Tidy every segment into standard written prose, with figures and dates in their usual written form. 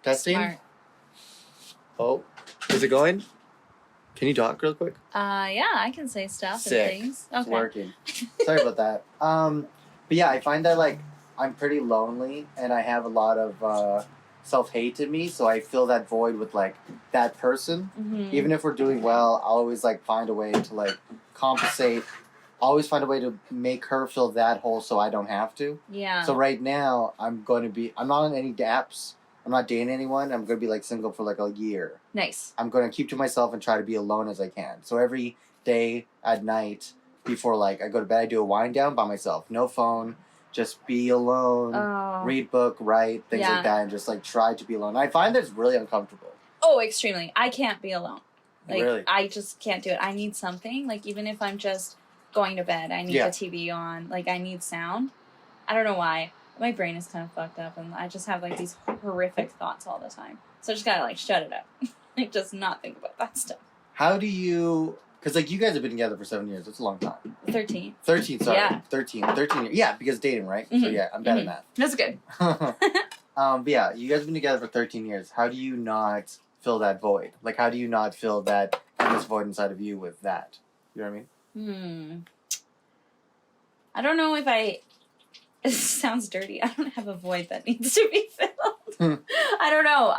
Testing? Smart. Oh, is it going? Can you talk real quick? Yeah, I can say stuff Sick. and things. It's Okay. working. Sorry about that. But yeah, I find that like I'm pretty lonely and I have a lot of self-hate in me, so I fill that void with like that person. Mm-hmm. Even if we're doing well, I'll always like find a way to like compensate. Always find a way to make her fill that hole so I don't have to. Yeah. So right now I'm not on any apps. I'm not dating anyone. I'm going to be like single for like a year. Nice. I'm going to keep to myself and try to be alone as I can. So every day at night before like I go to bed, I do a wind down by myself. No phone, just be alone, read book, write, things like that, and just like try to be alone. I find that's really uncomfortable. Oh, extremely. I can't be alone. Like, really? I just can't do it. I need something. Like, even if I'm just going to bed, I need the TV on. Like, I need sound. I don't know why. My brain is kind of fucked up, and I just have, like, these horrific thoughts all the time. So I just gotta, like, shut it up. Like, just not think about that stuff. How do you... Because, like, you guys have been together for 7 years. That's a long time. 13. 13, sorry. Yeah. 13 years. Yeah, because dating, right? Mm-hmm. So, yeah, I'm bad at math. That's good. But, yeah, you guys have been together for 13 years. How do you not fill that void? Like, how do you not fill that endless void inside of you with that? You know what I mean? I don't know if I... It sounds dirty. I don't have a void that needs to be filled. I don't know.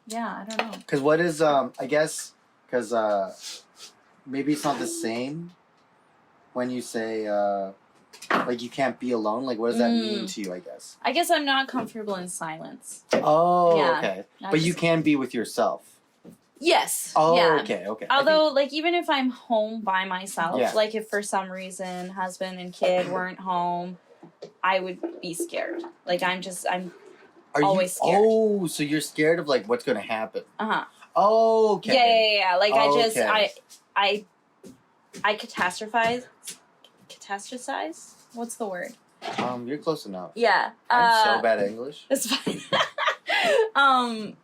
Yeah, I don't know. Because what is, I guess, because maybe it's not the same when you say, like, you can't be alone. Like, what does that mean to you, I guess? I guess I'm not comfortable in silence. Oh, yeah, okay. But you can be with yourself. Yes. Oh, yeah. okay. Although, like, even if I'm home by myself, like, if for some reason husband and kid weren't home, I would be scared. Like, I'm always scared. Oh, so you're scared of, like, what's going to happen. Uh-huh. Oh, okay. Yeah. Like, I catastrophize. Catastrophize? What's the word? You're close enough. Yeah. I'm so bad at English. It's fine.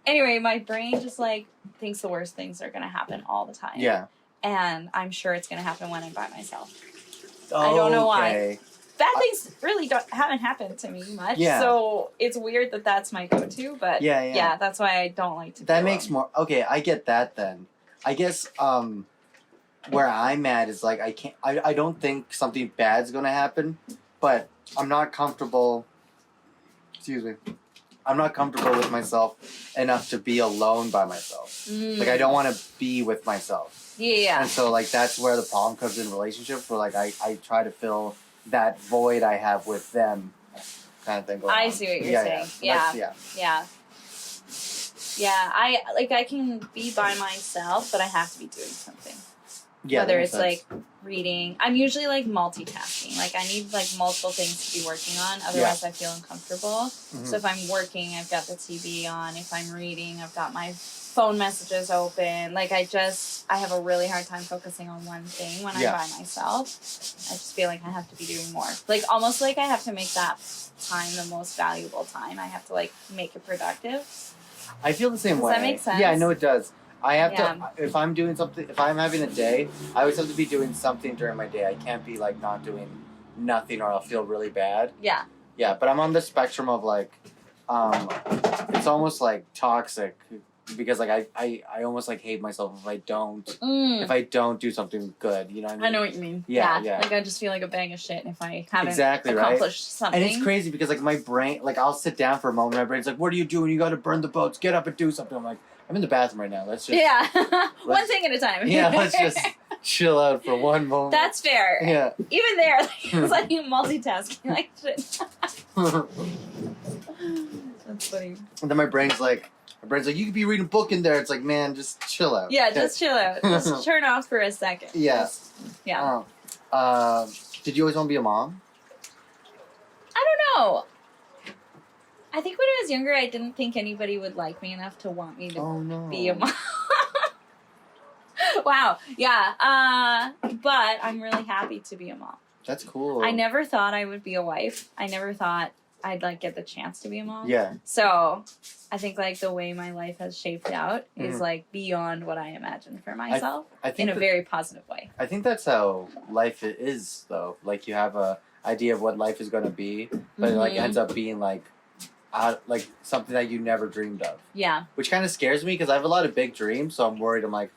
Anyway, my brain just, like, thinks the worst things are going to happen all the time. Yeah. And I'm sure it's going to happen when I'm by myself. Oh, I don't know why. Bad things really haven't happened to me much. Yeah. So it's weird that that's my go-to, but yeah, that's why I don't like to be That alone. makes more... Okay, I get that then. I guess where I'm at is like I don't think something bad's going to happen, but I'm not comfortable... Excuse me. I'm not comfortable with myself enough to be alone by myself. Like, I don't want to be with myself. Yeah. And so, like, that's where the problem comes in relationships, where, like, I try to fill that void I have with them kind of thing going on. I see what you're saying. Yeah. I can be by myself, but I have to be doing something. Yeah, whether it's like reading. I'm usually like multitasking. Like, I need like multiple things to be working on. Otherwise I feel uncomfortable. So if I'm working, I've got the TV on. If I'm reading, I've got my phone messages open. Like, I have a really hard time focusing on one thing when I'm by myself. I just feel like I have to be doing more. Like, almost like I have to make that time the most valuable time. I have to like make it productive. I feel the same way. Does that make sense? Yeah, I know it does. I have to, if I'm doing something, if I'm having a day, I always have to be doing something during my day. I can't be, like, not doing nothing or I'll feel really bad. Yeah. Yeah, but I'm on the spectrum of, like, it's almost, like, toxic because, like, I almost, like, hate myself if I don't do something good, you know what I mean? I know what you mean. Yeah. Like, I just feel like a bag of shit if I haven't accomplished right? something. And it's crazy because, like, my brain, like, I'll sit down for a moment, my brain's like, what are you doing? You gotta burn the boats, get up and do something. I'm like, I'm in the bathroom right now. Let's just... Yeah. One thing at a time. Yeah, let's just chill out for one moment. That's fair. Yeah. Even there, like, it's like you multitasking. Like, shit. That's funny. And then my brain's like, you could be reading a book in there. It's like, man, just chill out. Yeah, just chill out. Just turn off for a second. Yeah. Yeah. Did you always want to be a mom? I don't know. I think when I was younger, I didn't think anybody would like me enough to want me to be a mom. Wow. Yeah. But I'm really happy to be a mom. That's cool. I never thought I would be a wife. I never thought I'd like get the chance to be a mom. Yeah. So I think like the way my life has shaped out is like beyond what I imagined for myself. I think in a very positive way. I think that's how life is, though. Like, you have a idea of what life is going to be, but it like ends up being like, like something that you never dreamed of. Yeah. Which kind of scares me because I have a lot of big dreams, so I'm worried. I'm like,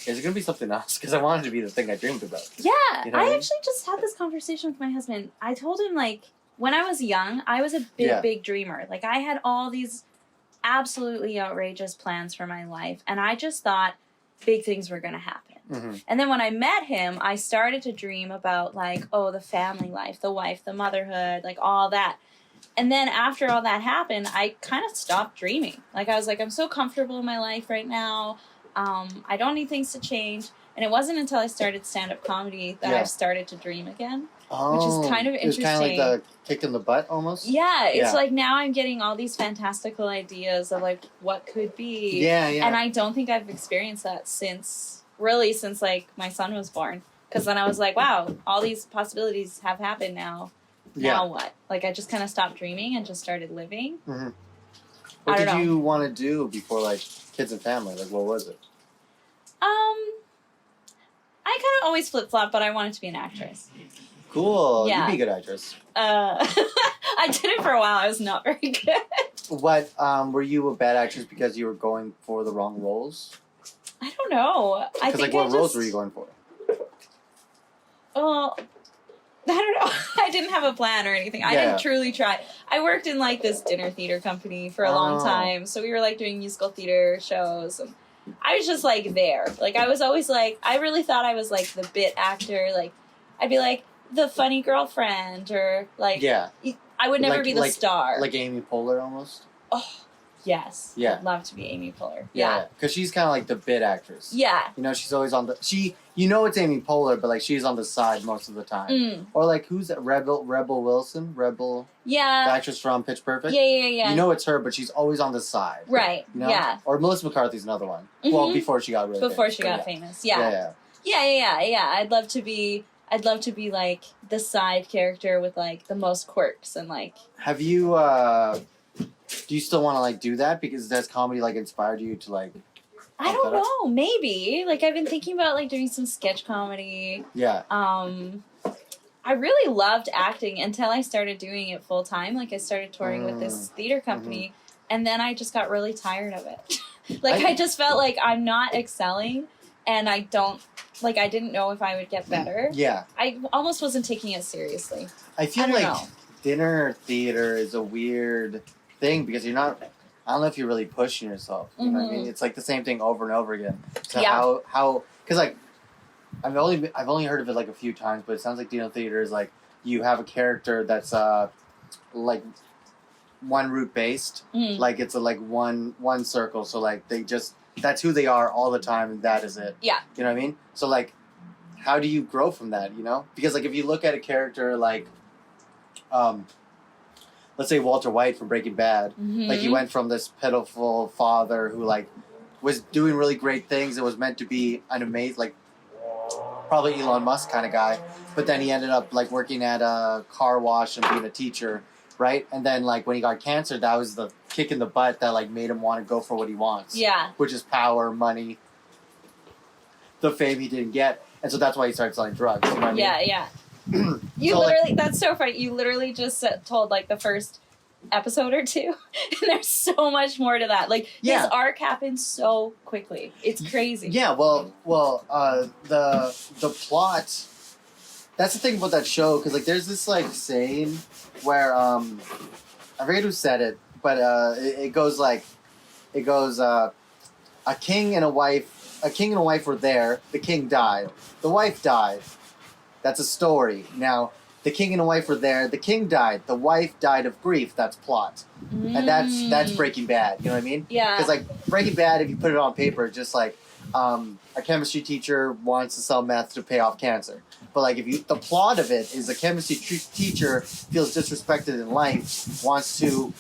is it gonna be something else? Because I wanted it to be the thing I dreamed about. Yeah, You know what I mean? actually just had this conversation with my husband. I told him, like, when I was young, I was a big dreamer. Like, I had all these absolutely outrageous plans for my life, and I just thought big things were going to happen. Mm-hmm. And then when I met him, I started to dream about, like, oh, the family life, the wife, the motherhood, like, all that. And then after all that happened, I kind of stopped dreaming. Like, I was like, I'm so comfortable in my life right now. I don't need things to change. And it wasn't until I started stand-up comedy that I started to dream again. Which is kind of interesting. It's kind of like the kick in the butt almost. Yeah, it's like now I'm getting all these fantastical ideas of like what could be. Yeah. And I don't think I've experienced that since like my son was born. Because then I was like, wow, all these possibilities have happened now. Now what? Like I just kind of stopped dreaming and just started living. Mm-hmm. What did you want to do before like kids and family? Like what was it? I kind of always flip-flop, but I wanted to be an actress. Cool. Yeah. You'd be a good actress. I did it for a while. I was not very good. What, were you a bad actress because you were going for the wrong roles? I don't know. Because, like, what roles were you going for? Well, I don't know. I didn't have a plan or anything. I didn't truly try. I worked in, like, this dinner theater company for a long time. So we were, like, doing musical theater shows. And I was just, like, there. Like, I was always, like, I really thought I was, like, the bit actor. Like, I'd be, like, the funny girlfriend or, like... Yeah. I would never be the star. Like Amy Poehler, almost? Oh, yes. Yeah. I'd love to be Amy Poehler. Yeah. Because she's kind of like the bit actress. Yeah. You know, she's always on the... You know it's Amy Poehler, but, like, she's on the side most of the time. Mm. Or, like, who's that? Rebel Wilson? Yeah. The actress from Pitch Perfect? Yeah. You know it's her, but she's always on the side. Right. You know? Yeah. Or Melissa McCarthy's another one. Mm-hmm. Well, before she got really Before famous. she got famous. Yeah. Yeah. I'd love to be like the side character with like the most quirks and like. Have you? Do you still want to like do that because has comedy like inspired you to like? I don't know. Maybe like I've been thinking about like doing some sketch comedy. Yeah. I really loved acting until I started doing it full time. Like I started touring with this theater company, and then I just got really tired of it. I just felt like I'm not excelling, and I didn't know if I would get better. Yeah. I almost wasn't taking it seriously. I feel like dinner theater is a weird thing because you're not... I don't know if you're really pushing yourself. You know what I mean? It's like the same thing over and over again. So how... Because like, I've only heard of it like a few times, but it sounds like dinner theater is like you have a character that's like one route based. Like it's like one circle. So like they just... That's who they are all the time, and that is it. Yeah. You know what I mean? So, like, how do you grow from that, you know? Because, like, if you look at a character like, let's say Walter White from Breaking Bad, like, he went from this pitiful father who, like, was doing really great things and was meant to be an amazing, like, probably Elon Musk kind of guy, but then he ended up, like, working at a car wash and being a teacher, right? And then, like, when he got cancer, that was the kick in the butt that, like, made him want to go for what he wants. Yeah. Which is power, money, the fame he didn't get. And so that's why he started selling drugs. You know what I mean? Yeah. You so literally, that's so funny. You literally just told, like, the first episot or two. And there's so much more to that. Like, his arc happens so quickly. It's crazy. Yeah, well, the plot... That's the thing about that show, because, like, there's this, like, saying where, I forget who said it, but it goes, a king and a wife were there, the king died, the wife died. That's a story. Now, the king and the wife were there, the king died, the wife died of grief, that's plot. And that's Breaking Bad, you know what I mean? Yeah. Because, like, Breaking Bad, if you put it on paper, it's just, like, a chemistry teacher wants to sell meth to pay off cancer. But, like, the plot of it is a chemistry teacher feels disrespected in life, wants to,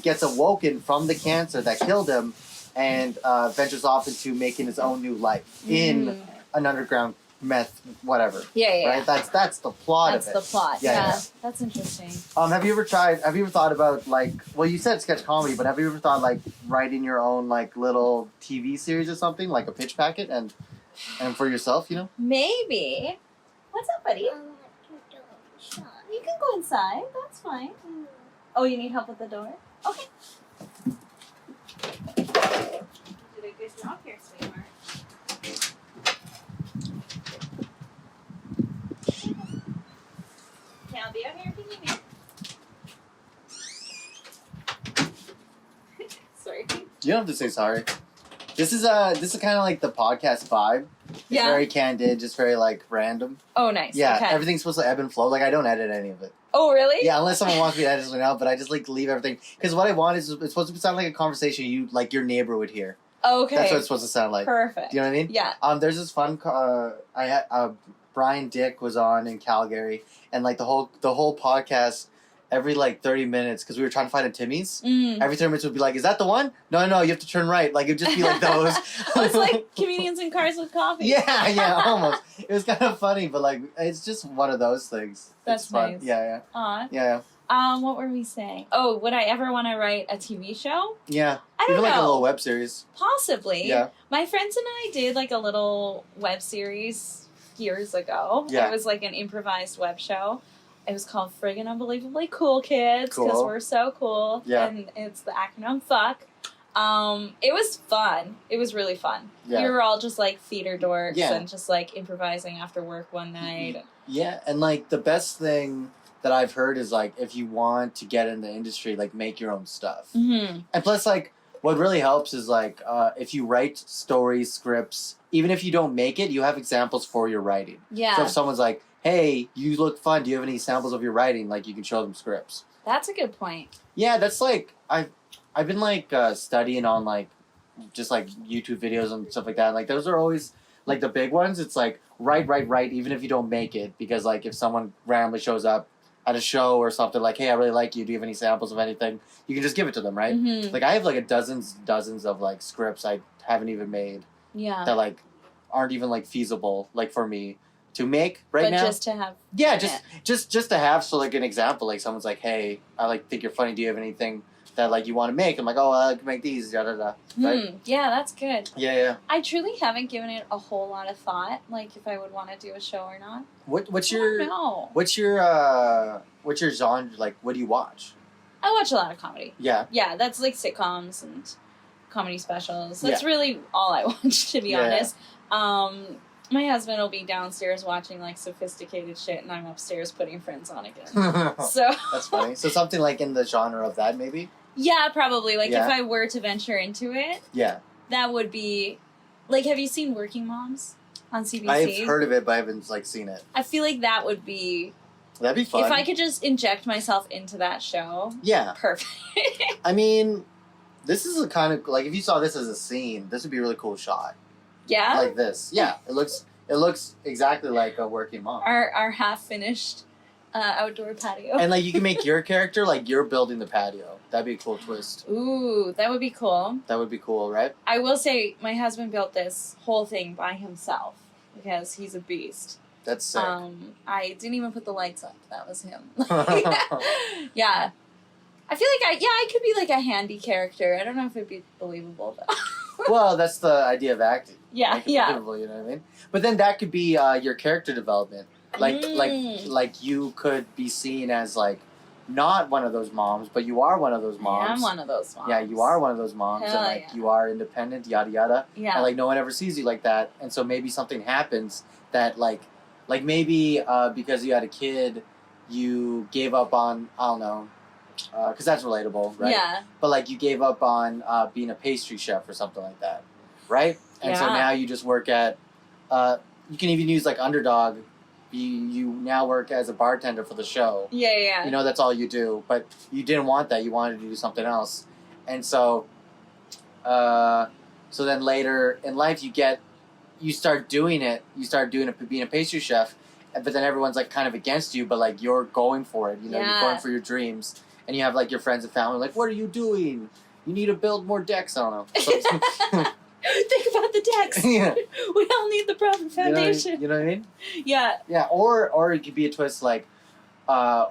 gets awoken from the cancer that killed him, and ventures off into making his own new life in an underground meth, whatever. Yeah. Right? That's the plot of it. That's the plot. Yeah. That's interesting. Have you ever thought about, like, well, you said sketch comedy, but have you ever thought, like, writing your own, like, little TV series or something, like a pitch packet, and for yourself, you know? Oh, you need help with the door? Okay. You did a good job here, sweetheart. Okay, I'll be out here if you need me. Sorry. You don't have to say sorry. This is kind of like the podcast vibe. It's very candid, just very like random. Oh, nice. Yeah, okay. Everything's supposed to ebb and flow. Like I don't edit any of it. Oh, really? Yeah, unless someone wants me to edit something out, but I just like leave everything because what I want is it's supposed to sound like a conversation you like your neighbor would hear. Okay. That's what it's supposed to sound like. Perfect. Do you know what I mean? Yeah. There's this fun. I had Brian Dick was on in Calgary, and like the whole podcast. Every like 30 minutes, because we were trying to find a Timmy's. Every 30 minutes would be like, "Is that the one? No, you have to turn right." Like it'd just be like those. It's like comedians in cars with coffee. Yeah, almost. It was kind of funny, but like it's just one of those things. That's it's fun. nice. Yeah. Aw. Yeah. What were we saying? Oh, would I ever want to write a TV show? Yeah. I don't Even know. like a little web series. Possibly. Yeah. My friends and I did like a little web series years ago. Yeah. It was like an improvised web show. It was called Friggin' Unbelievably Cool Kids because we're so cool. Yeah. And it's the acronym FUCK. It was fun. It was really fun. Yeah. We were all just like theater dorks Yeah. and just like improvising after work one night. Yeah, and like the best thing that I've heard is like if you want to get in the industry, like make your own stuff. Mm-hmm. And plus, like what really helps is like if you write stories, scripts, even if you don't make it, you have examples for your writing. Yeah. So if someone's like, "Hey, you look fun. Do you have any samples of your writing?" Like you can show them scripts. That's a good point. Yeah, that's like I've been like studying on like just like YouTube videos and stuff like that. Like those are always like the big ones. It's like write, even if you don't make it, because like if someone randomly shows up at a show or something like, "Hey, I really like you. Do you have any samples of anything?" You can just give it to them, right? Mm-hmm. Like I have like dozens of like scripts I haven't even made Yeah. that like aren't even like feasible like for me to make right now. But just to have. Yeah, just to have, so like an example, like someone's like, "Hey, I like think you're funny. Do you have anything that like you want to make?" I'm like, "Oh, I can make these." Da da da. Right? Yeah, that's good. Yeah. I truly haven't given it a whole lot of thought, like if I would want to do a show or not. What's I your don't know. what's your genre? Like, what do you watch? I watch a lot of comedy. Yeah. Yeah, that's like sitcoms and comedy specials. That's really all I watch, to be honest. My husband will be downstairs watching like sophisticated shit, and I'm upstairs putting Friends on again. So That's funny. So something like in the genre of that, maybe. yeah, probably. Like Yeah. if I were to venture into it, Yeah. that would be like. Have you seen Working Moms on CBC? I've heard of it, but I haven't like seen it. I feel like that would be. That'd be fun. If I could just inject myself into that show, Yeah. perfect. I mean, this is a kind of like if you saw this as a scene, this would be a really cool shot. Yeah, Like this. Yeah. It looks exactly like a working mom. our half finished outdoor patio. And like you can make your character like you're building the patio. That'd be a cool twist. Ooh, that would be cool. That would be cool, right? I will say my husband built this whole thing by himself because he's a beast. That's sick. I didn't even put the lights up. That was him. Yeah. I feel like I could be like a handy character. I don't know if it'd be believable though. Well, that's the idea of acting. Yeah, Make it yeah. believable, you know what I mean? But then that could be your character development. Like you could be seen as like not one of those moms, but you are one of those moms. I am one of those moms. Yeah, you are one of those moms, Hell and like yeah. you are independent, yada yada. Yeah. And like no one ever sees you like that, and so maybe something happens that like maybe because you had a kid, you gave up on, I don't know, because that's relatable, right? Yeah. But like you gave up on being a pastry chef or something like that, right? And so Yeah. now you just work at, you can even use like Underdog. You now work as a bartender for the show. Yeah. You know, that's all you do. But you didn't want that. You wanted to do something else. And so, so then later in life you start doing it. You start doing it, being a pastry chef. But then everyone's like kind of against you, but like you're going for it. You know, you're going for your dreams. And you have like your friends and family like, "What are you doing? You need to build more decks." I don't know. Think about the decks. Yeah. We all need the proper foundation. You know what I mean? Yeah. Yeah, or it could be a twist like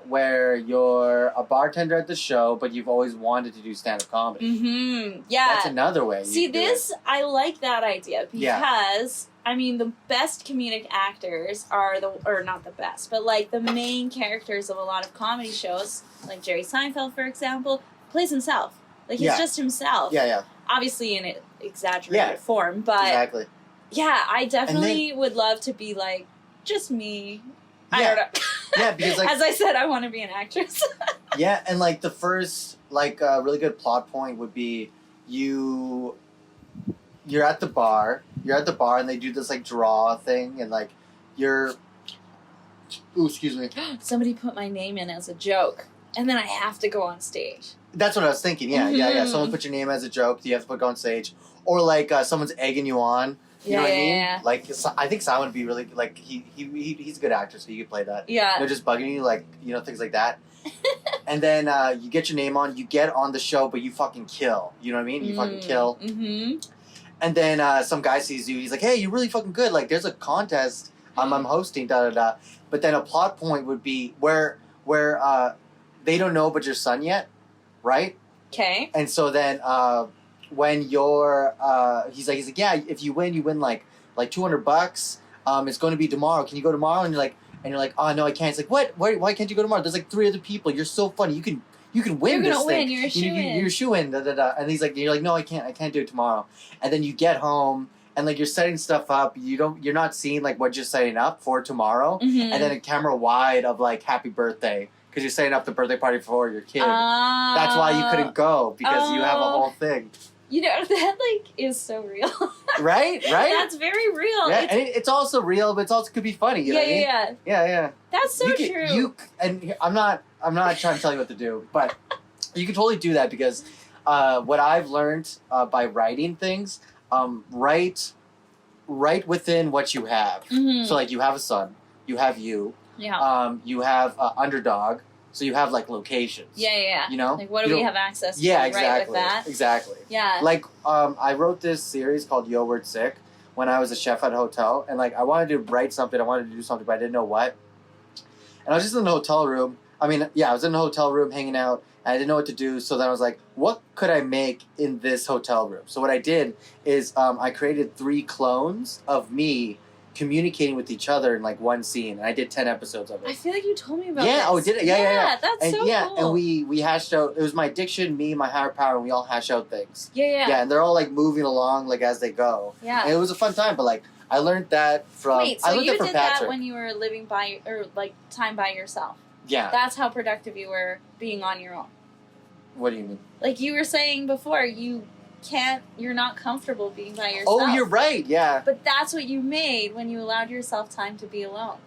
where you're a bartender at the show, but you've always wanted to do stand-up comedy. Mm-hmm. Yeah. That's another way. See, you could do it. I like that idea because I mean, the best comedic actors are or not the best, but like the main characters of a lot of comedy shows, like Jerry Seinfeld, for example, plays himself. Like, he's just himself. Yeah, yeah. Obviously in an exaggerated form, but... Exactly. Yeah, I definitely would love to be, like, just me. I Yeah. don't know. Yeah, because, like... As I said, I want to be an actress. Yeah, and, like, the first, like, really good plot point would be you're at the bar, and they do this, like, draw thing, and, like, you're... Ooh, excuse me. Somebody put my name in as a joke, and then I have to go on stage. That's what I was thinking, yeah. Someone put your name as a joke, you have to put go on stage. Or, like, someone's egging you on. You know what I mean? Yeah. Like, I think Simon would be really, like, he's a good actor, so he could play that. Yeah. They're just bugging you, like, you know, things like that. And then you get your name on, you get on the show, but you fucking kill. You know what I mean? You fucking kill. Mm-hmm. And then some guy sees you, he's like, hey, you're really fucking good. Like, there's a contest I'm hosting, da-da-da. But then a plot point would be where they don't know but your son yet, right? Okay. And so then when you're he's like yeah, if you win like $200. It's going to be tomorrow, can you go tomorrow? And you're like oh no, I can't. It's like, what, why can't you go tomorrow? There's like 3 other people, you're so funny, you can win. You're gonna win. You're a shoo-in. You're a shoo-in, da, da, da. And you're like no, I can't do it tomorrow. And then you get home and like you're setting stuff up, you're not seeing like what you're setting up for tomorrow. Mm-hmm. And then a camera wide of like happy birthday, because you're setting up the birthday party for your kid. That's why you couldn't go, because you have a whole thing. You know, that, like, is so real. Right? That's very real. Yeah, and it's also real, but it's also could be funny. You know what I mean? Yeah. That's so true. And I'm not trying to tell you what to do, but you can totally do that, because what I've learned by writing things, write within what you have. Mm-hmm. So, like, you have a son, you have you, you have underdog. So you have, like, locations. Yeah. You know? Like, what do we have access to? Yeah, Right exactly. with that? Exactly. Yeah. Like, I wrote this series called Yo, We're Sick when I was a chef at a hotel. And, like, I wanted to write something. I wanted to do something, but I didn't know what. And I was just in the hotel room. I was in the hotel room hanging out. And I didn't know what to do. So then I was like, what could I make in this hotel room? So what I did is I created 3 clones of me communicating with each other in like one scene, and I did 10 episodes of it. I feel like you told me about this. Oh, did it? Yeah. That's and, so cool. And we hashed out, it was my addiction, me, my higher power, and we all hash out things. Yeah, and they're all like moving along like as they go. Yeah. And it was a fun time, but like I learned that from Wait, so I learned you that from did Patrick. that when you were living by, or like time by yourself? Yeah. That's how productive you were being on your own. What do you mean? Like you were saying before, you're not comfortable being by yourself. Oh, you're right, yeah. But that's what you made when you allowed yourself time to be alone.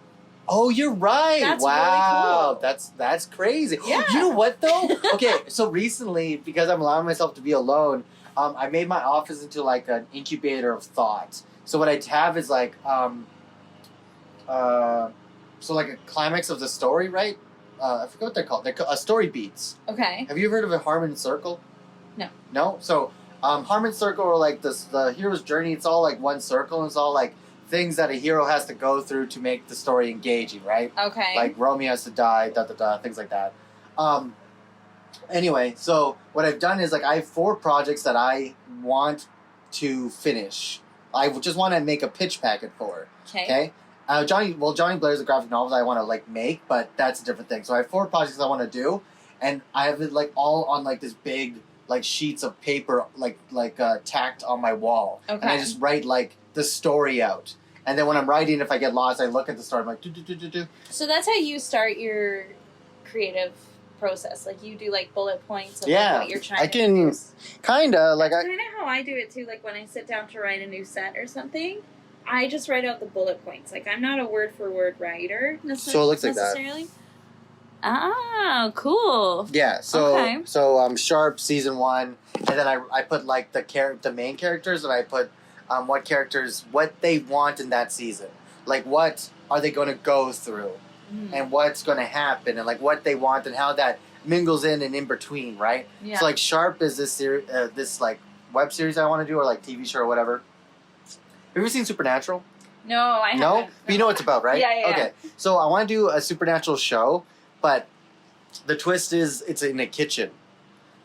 Oh, you're right. That's wow. really cool. That's crazy. Yeah. You know what though? Okay, so recently, because I'm allowing myself to be alone, I made my office into like an incubator of thought. So what I have is like so like a climax of the story, right? I forget what they're called. They're story beats. Okay. Have you ever heard of a Harmon Circle? No. No? So Harmon Circle, or like the hero's journey, it's all like one circle, and it's all like things that a hero has to go through to make the story engaging, right? Okay. Like Romeo has to die, things like that. Anyway, so what I've done is like I have 4 projects that I want to finish. I just want to make a pitch packet for. Okay. Johnny Blair's a graphic novel that I want to like make, but that's a different thing. So I have 4 projects I want to do, and I have it like all on like this big like sheets of paper like tacked on my wall. Okay. And I just write like the story out. And then when I'm writing, if I get lost, I look at the story. I'm like, do. So that's how you start your creative process. Like you do like bullet points of like, what you're trying I to can do. kinda like That's kind of how I do it too. Like when I sit down to write a new set or something, I just write out the bullet points. Like I'm not a word for word writer so it looks like necessarily. Oh, cool. Yeah, so okay. So Sharp season 1, and then I put like the main characters, and I put what they want in that season. Like what are they going to go through, and what's going to happen, and like what they want, and how that mingles in between, right? Yeah. So like Sharp is this this like web series I want to do, or like TV show or whatever. Have you ever seen Supernatural? No, I haven't. No? But you know what it's about, right? Yeah. Okay. So I want to do a supernatural show, but the twist is it's in a kitchen.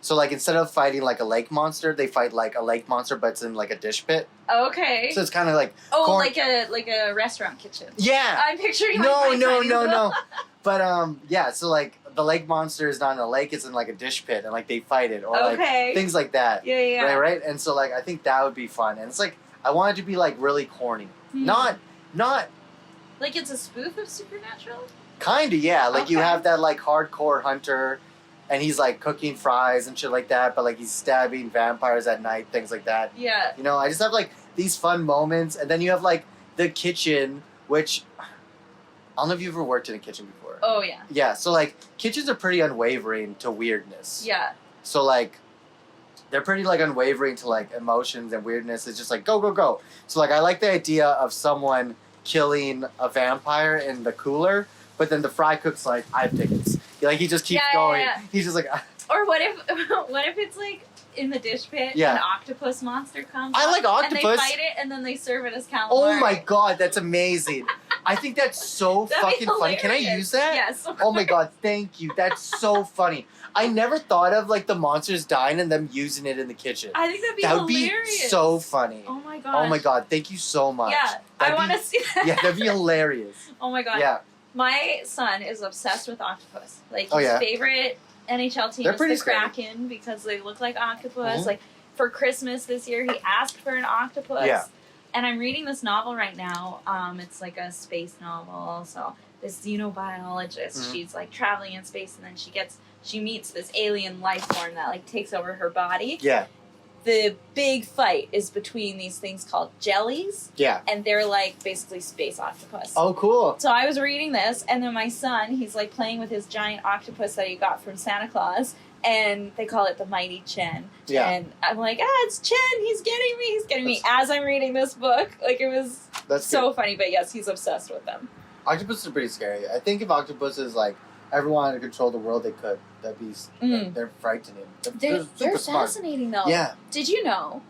So like instead of fighting like a lake monster, they fight like a lake monster, but it's in like a dish pit. Okay. So it's kind of like like a restaurant kitchen. Yeah. I'm picturing No. But yeah, so like the lake monster is not in a lake; it's in like a dish pit, and like they fight it, or like things like that. Yeah. Right. And so like I think that would be fun, and it's like I want it to be like really corny, not like it's a spoof of Supernatural. Kinda, yeah. Like you have that like hardcore hunter, and he's like cooking fries and shit like that, but like he's stabbing vampires at night, things like that. Yeah. You know, I just have like these fun moments, and then you have like the kitchen, which I don't know if you've ever worked in a kitchen before. Oh yeah. Yeah, so like kitchens are pretty unwavering to weirdness. Yeah. So like they're pretty like unwavering to like emotions and weirdness. It's just like go. So like I like the idea of someone killing a vampire in the cooler, but then the fry cook's like, I have tickets. Like he just keeps going. Yeah. He's just like. Or what if it's like in the dish pit, an octopus monster comes. I like octopus. And they fight it, and then they serve it as calamari. Oh my god, that's amazing! I think that's so fucking funny. Can I use that? Yes. Oh my god, thank you. That's so funny. I never thought of like the monsters dying and them using it in the kitchen. I think that'd be that would hilarious. be so funny. Oh my god. Oh my god, thank you so much. Yeah, I want to see that. Yeah, that'd be hilarious. Oh my god. Yeah. My son is obsessed with octopus. Like Oh, his yeah? favorite NHL team They're is pretty the scary. Kraken because they look like octopus. Mhm. Like for Christmas this year, he asked for an octopus. Yeah. And I'm reading this novel right now. It's like a space novel. So this xenobiologist, Mhm. she's like traveling in space, and then she meets this alien life form that like takes over her body. Yeah. The big fight is between these things called jellies, Yeah. and they're like basically space octopus. Oh, cool. So I was reading this, and then my son, he's like playing with his giant octopus that he got from Santa Claus, and they call it the Mighty Chen. Yeah. And I'm like, it's Chen, he's getting me. As I'm reading this book, like it was That's so good. funny, but yes, he's obsessed with them. Octopuses are pretty scary. I think if octopuses like ever wanted to control the world, they could. That'd be. They're frightening. They're super smart. fascinating though. Yeah. Did you know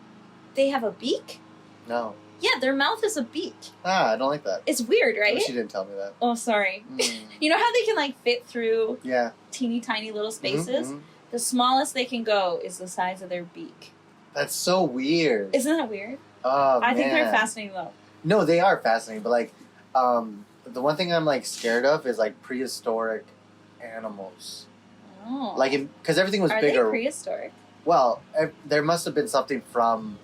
they have a beak? No. Yeah, their mouth is a beak. I don't like that. It's weird, right? She didn't tell me that. Oh, sorry. Mm. You know how they can like fit through Yeah. teeny tiny little spaces? Mhm. The smallest they can go is the size of their beak. That's so weird. Isn't that weird? Oh, I think they're man. fascinating though. No, they are fascinating, but like, the one thing I'm like scared of is like prehistoric animals. Oh. Like, because everything was Are bigger. they prehistoric? Well, there must have been something from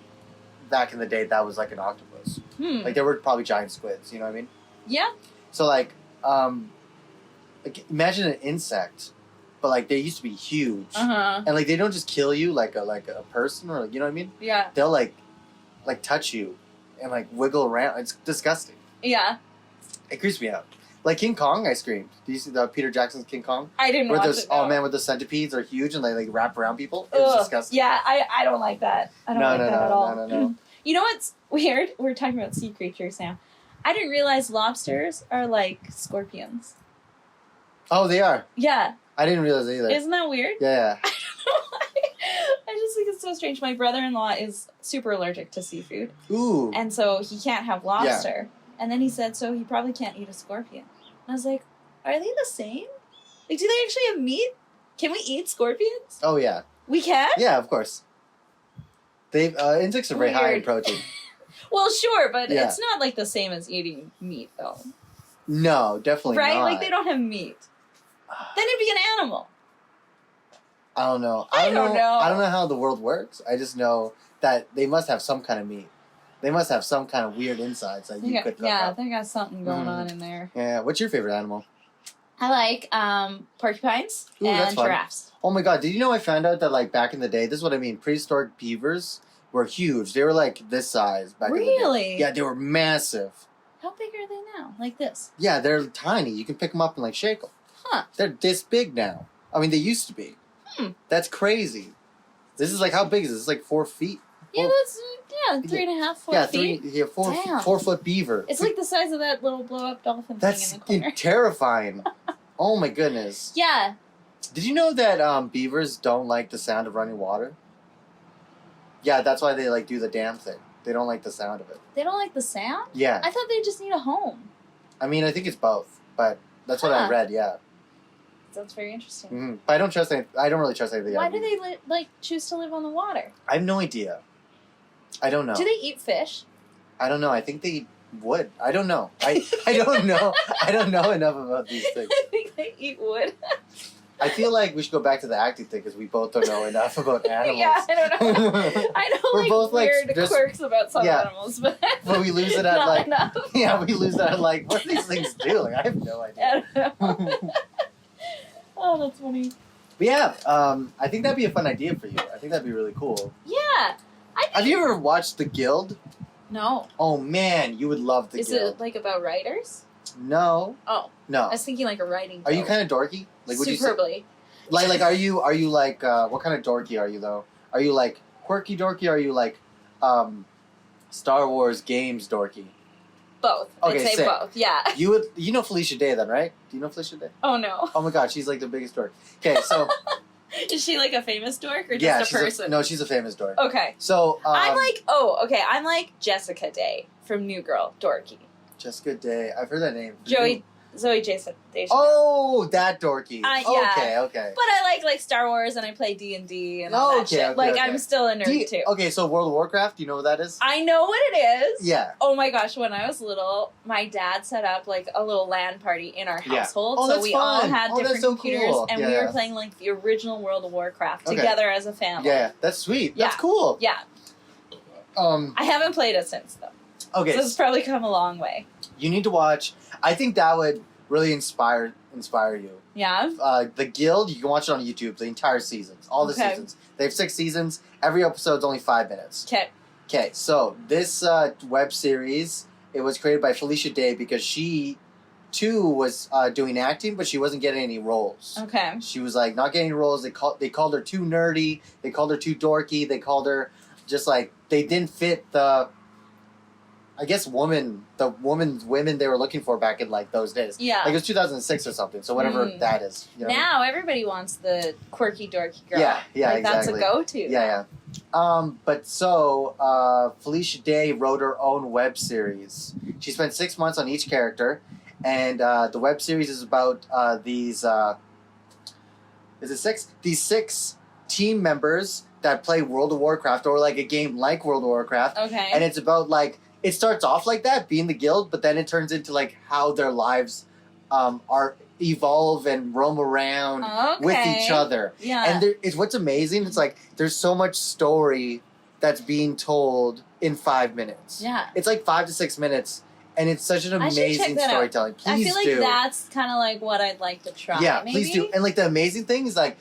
back in the day that was like an octopus. Like there were probably giant squids. You know what I mean? Yeah. So like imagine an insect, but like they used to be huge, Uh-huh. and like they don't just kill you like a person or like, you know what I mean? Yeah. They'll like touch you and like wiggle around. It's disgusting. Yeah. It creeps me out. Like King Kong, I screamed. Do you see the Peter Jackson's King Kong? I didn't Where watch those it. No. man with the centipedes are huge and they like wrap around people. It was Ugh. disgusting. Yeah, I don't like that. I don't like that at all. No. You know what's weird? We're talking about sea creatures now. I didn't realize lobsters are like scorpions. Oh, they are. Yeah. I didn't realize either. Isn't that weird? Yeah. I don't know why. I just think it's so strange. My brother-in-law is super allergic to seafood. Ooh. And so he can't have lobster. And then he said, so he probably can't eat a scorpion. And I was like, are they the same? Like, do they actually have meat? Can we eat scorpions? Oh yeah. We can? Yeah, of course. They insects are very high in Weird. protein. Well, sure, but Yeah. it's not like the same as eating meat, though. No, definitely Right? not. Like, they don't have meat. Then it'd be an animal. I don't know. I don't know. I don't know how the world works. I just know that they must have some kind of meat. They must have some kind of weird insides that you could cook up. they got something going on in there. Yeah. What's your favorite animal? I like porcupines Ooh, that's and fun. giraffes. Oh my god, did you know I found out that like back in the day, this is what I mean, prehistoric beavers were huge. They were like this size back in the day. Really? Yeah, they were massive. How big are they now? Like this? Yeah, they're tiny. You can pick them up and like shake them. Huh. They're this big now. I mean, they used to be. That's crazy. This is like, how big is this? It's like 4 feet. Yeah, that's 3.5 4 feet. Yeah, Damn. 4 foot beaver. It's like the size of that little blow up dolphin That's thing in the corner. terrifying. Oh my goodness. Yeah. Did you know that beavers don't like the sound of running water? Yeah, that's why they like do the dam thing. They don't like the sound of it. They don't like the sound? Yeah. I thought they just need a home. I mean, I think it's both, but that's what I Huh. read, yeah. That's very interesting. Mm-hmm. But I don't trust any. I don't really trust anything. Why do they choose to live on the water? I have no idea. I don't know. Do they eat fish? I don't know. I think they wood. I don't know. I don't know. I don't know enough about these things. I think they eat wood. I feel like we should go back to the acting thing because we both don't know enough about animals. Yeah, I don't know. I know We're both, like, weird just- quirks about some yeah. animals, but But we lose it at not like enough. yeah, we lose that at like what do these things do? Like I have no idea. I don't know. Oh, that's funny. But yeah, I think that'd be a fun idea for you. I think that'd be really cool. Yeah. Have you ever watched The Guild? No. Oh man, you would love The Is Guild. it like about writers? No. Oh. No. I was thinking like a writing. Are you guild. kind of dorky? Like would you say, Superbly. like are you like what kind of dorky are you though? Are you like quirky dorky? Or are you like Star Wars games dorky? Both. Okay, I'd say sick. both. Yeah. You know Felicia Day then, right? Do you know Felicia Day? Oh no. Oh my god, she's like the biggest dork. Okay, so Is she like a famous dork or just yeah, a person? no, she's a famous dork. Okay. So I'm like Jessica Day from New Girl, dorky. Jessica Day. I've heard that name. Zoe Jason. Oh, that dorky. Yeah. Okay. But I like Star Wars and I play D&D and all that shit. Okay. I'm still a nerd too. Okay, so World of Warcraft, do you know what that is? I know what it is. Yeah. Oh my gosh, when I was little, my dad set up like a little LAN party in our Yeah. household. Oh, so that's we fun. all had Oh, that's different so computers cool. and Yeah, we were yeah. playing like the original World of Warcraft Okay. together as a family. Yeah, that's sweet. That's Yeah. cool. Yeah. I haven't played it since though. Okay. So it's probably come a long way. You need to watch. I think that would really inspire you. Yeah. The Guild, you can watch it on YouTube, the entire seasons, all the Okay. seasons. They have 6 seasons. Every episode's only 5 minutes. Okay. Okay, so this web series, it was created by Felicia Day because she too was doing acting, but she wasn't getting any roles. Okay. She was like not getting roles. They called her too nerdy. They called her too dorky. They called her just like they didn't fit the. I guess women they were looking for back in like those days. Yeah. Like it was 2006 or something. So whatever that is. You know? Now everybody wants the quirky dorky girl. Yeah, like, exactly. That's a go-to. Yeah. But so Felicia Day wrote her own web series. She spent 6 months on each character, and the web series is about these. Is it 6? These 6 team members that play World of Warcraft or like a game like World of Warcraft. Okay. And it's about like it starts off like that, being the guild, but then it turns into like how their lives are evolve and roam around with each other. Yeah. And it's what's amazing. It's like there's so much story that's being told in 5 minutes. Yeah. It's like 5 to 6 minutes, and it's such an I should check amazing that out. storytelling. Please I feel like do. that's kind of like what I'd like to try. Yeah, maybe? please do. And like the amazing thing is like,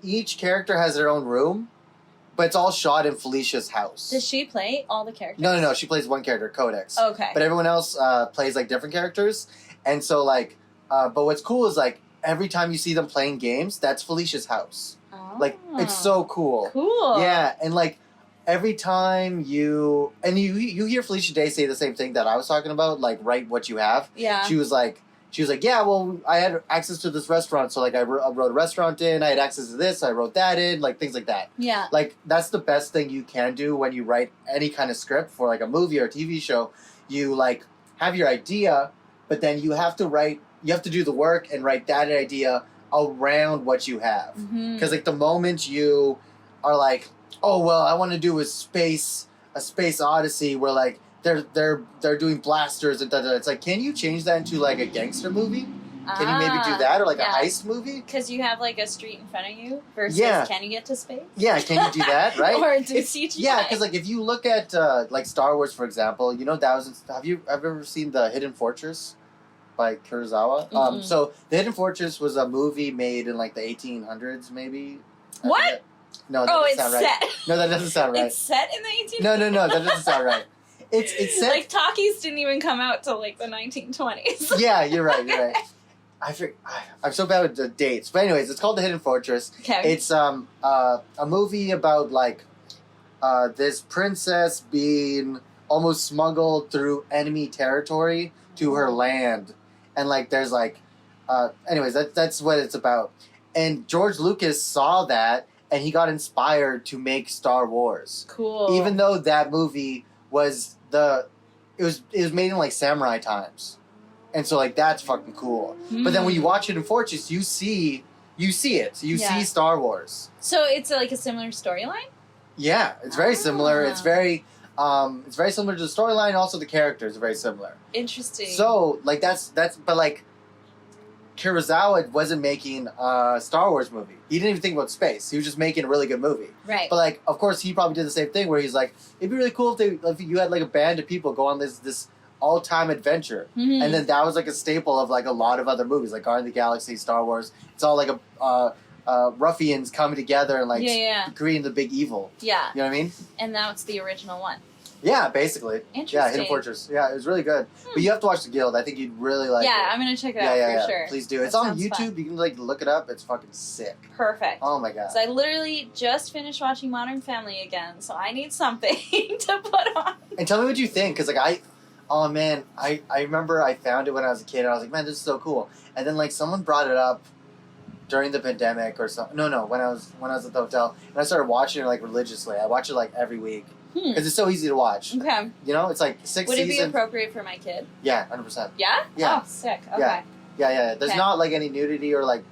each character has their own room, but it's all shot in Felicia's house. Does she play all the characters? No. She plays one character, Codex. Okay. But everyone else plays like different characters, and so like, but what's cool is like every time you see them playing games, that's Felicia's house. Oh. Like it's so cool. Cool. Yeah, and like every time you hear Felicia Day say the same thing that I was talking about, like write what you have. Yeah. She was like, yeah, well, I had access to this restaurant, so like I wrote a restaurant in. I had access to this, I wrote that in, like things like that. Yeah. Like that's the best thing you can do when you write any kind of script for like a movie or a TV show. You like have your idea, but then you have to do the work and write that idea around what you have. Because like the moment you are like, oh well, I want to do a space odyssey where like they're doing blasters and da-da. It's like, can you change that into like a gangster movie? Can you maybe do that or like a heist movie? Because you have like a street in front of you versus can you get to space? Yeah, can you do that, right? Or do CGI? Yeah, because like if you look at like Star Wars, for example, you know, have you ever seen The Hidden Fortress by Kurosawa? Mm-hmm. So The Hidden Fortress was a movie made in like the 1800s, maybe. What? Forget. No, that Oh, doesn't it's sound right. set. No, that doesn't sound right. It's set in the 1800s? No, that doesn't sound right. It's set. Like talkies didn't even come out till like the 1920s. Yeah, you're right. I'm so bad with the dates, but anyways, it's called The Hidden Fortress. Okay. It's a movie about like this princess being almost smuggled through enemy territory to her land, and like there's like anyways that's what it's about. And George Lucas saw that, and he got inspired to make Star Wars. Cool. Even though that movie was it was made in like samurai times. And so like that's fucking cool. But then when you watch it in Fortress, you see it. So you see Star Wars. So it's like a similar storyline? Yeah, it's very similar. It's very similar to the storyline. Also, the characters are very similar. Interesting. So like that's but like Kurosawa wasn't making a Star Wars movie. He didn't even think about space. He was just making a really good movie. Right. But like, of course, he probably did the same thing where he's like, it'd be really cool if you had like a band of people go on this all-time adventure. Mm-hmm. And then that was like a staple of like a lot of other movies, like Guardians of the Galaxy, Star Wars. It's all like ruffians coming together and like creating the big evil. Yeah. You know what I mean? And that's the original one. Yeah, basically. Interesting. Yeah, Hidden Fortress. Yeah, it was really good. But you have to watch The Guild. I think you'd really like it. Yeah, I'm going to check it out for sure. Please do. It's on YouTube. Fun. You can like look it up. It's fucking sick. Perfect. Oh my god. So I literally just finished watching Modern Family again, so I need something to put on. And tell me what you think, because like I remember I found it when I was a kid and I was like, man, this is so cool. And then like someone brought it up during the pandemic or something. No, when I was at the hotel, and I started watching it like religiously. I watch it like every week. Because it's so easy to watch. Okay. You know, it's like 6 seasons. Would it be appropriate for my kid? Yeah, 100%. Yeah? Yeah. Oh, sick. Okay. Yeah. There's not like any nudity or like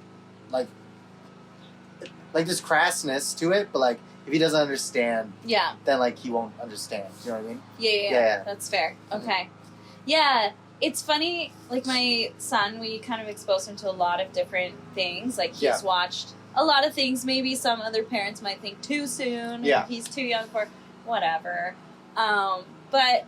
there's crassness to it, but like if he doesn't understand, then like he won't understand. You know what I mean? Yeah. That's fair. Okay. Yeah. It's funny, like my son, we kind of exposed him to a lot of different things. Like he's watched a lot of things maybe some other parents might think too soon. Yeah. He's too young for whatever. But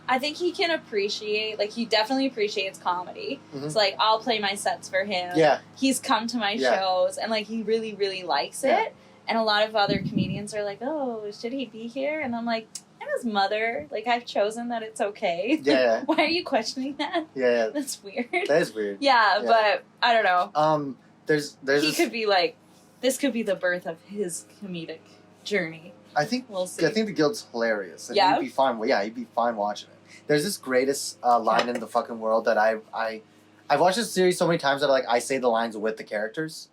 I think he can appreciate, like he definitely appreciates comedy. Mm-hmm. So like I'll play my sets for him. Yeah. He's come to my shows and like he really, really likes it. And a lot of other comedians are like, oh, should he be here? And I'm like, I'm his mother. Like I've chosen that it's okay. Yeah. Why are you questioning that? Yeah. That's weird. That is weird. Yeah, but I don't know. There's he could be like, this could be the birth of his comedic journey. I think we'll see. I think The Guild's hilarious. And Yeah? You'd be fine. Well, yeah, you'd be fine watching it. There's this greatest line in the fucking world that I've watched this series so many times that like I say the lines with the characters,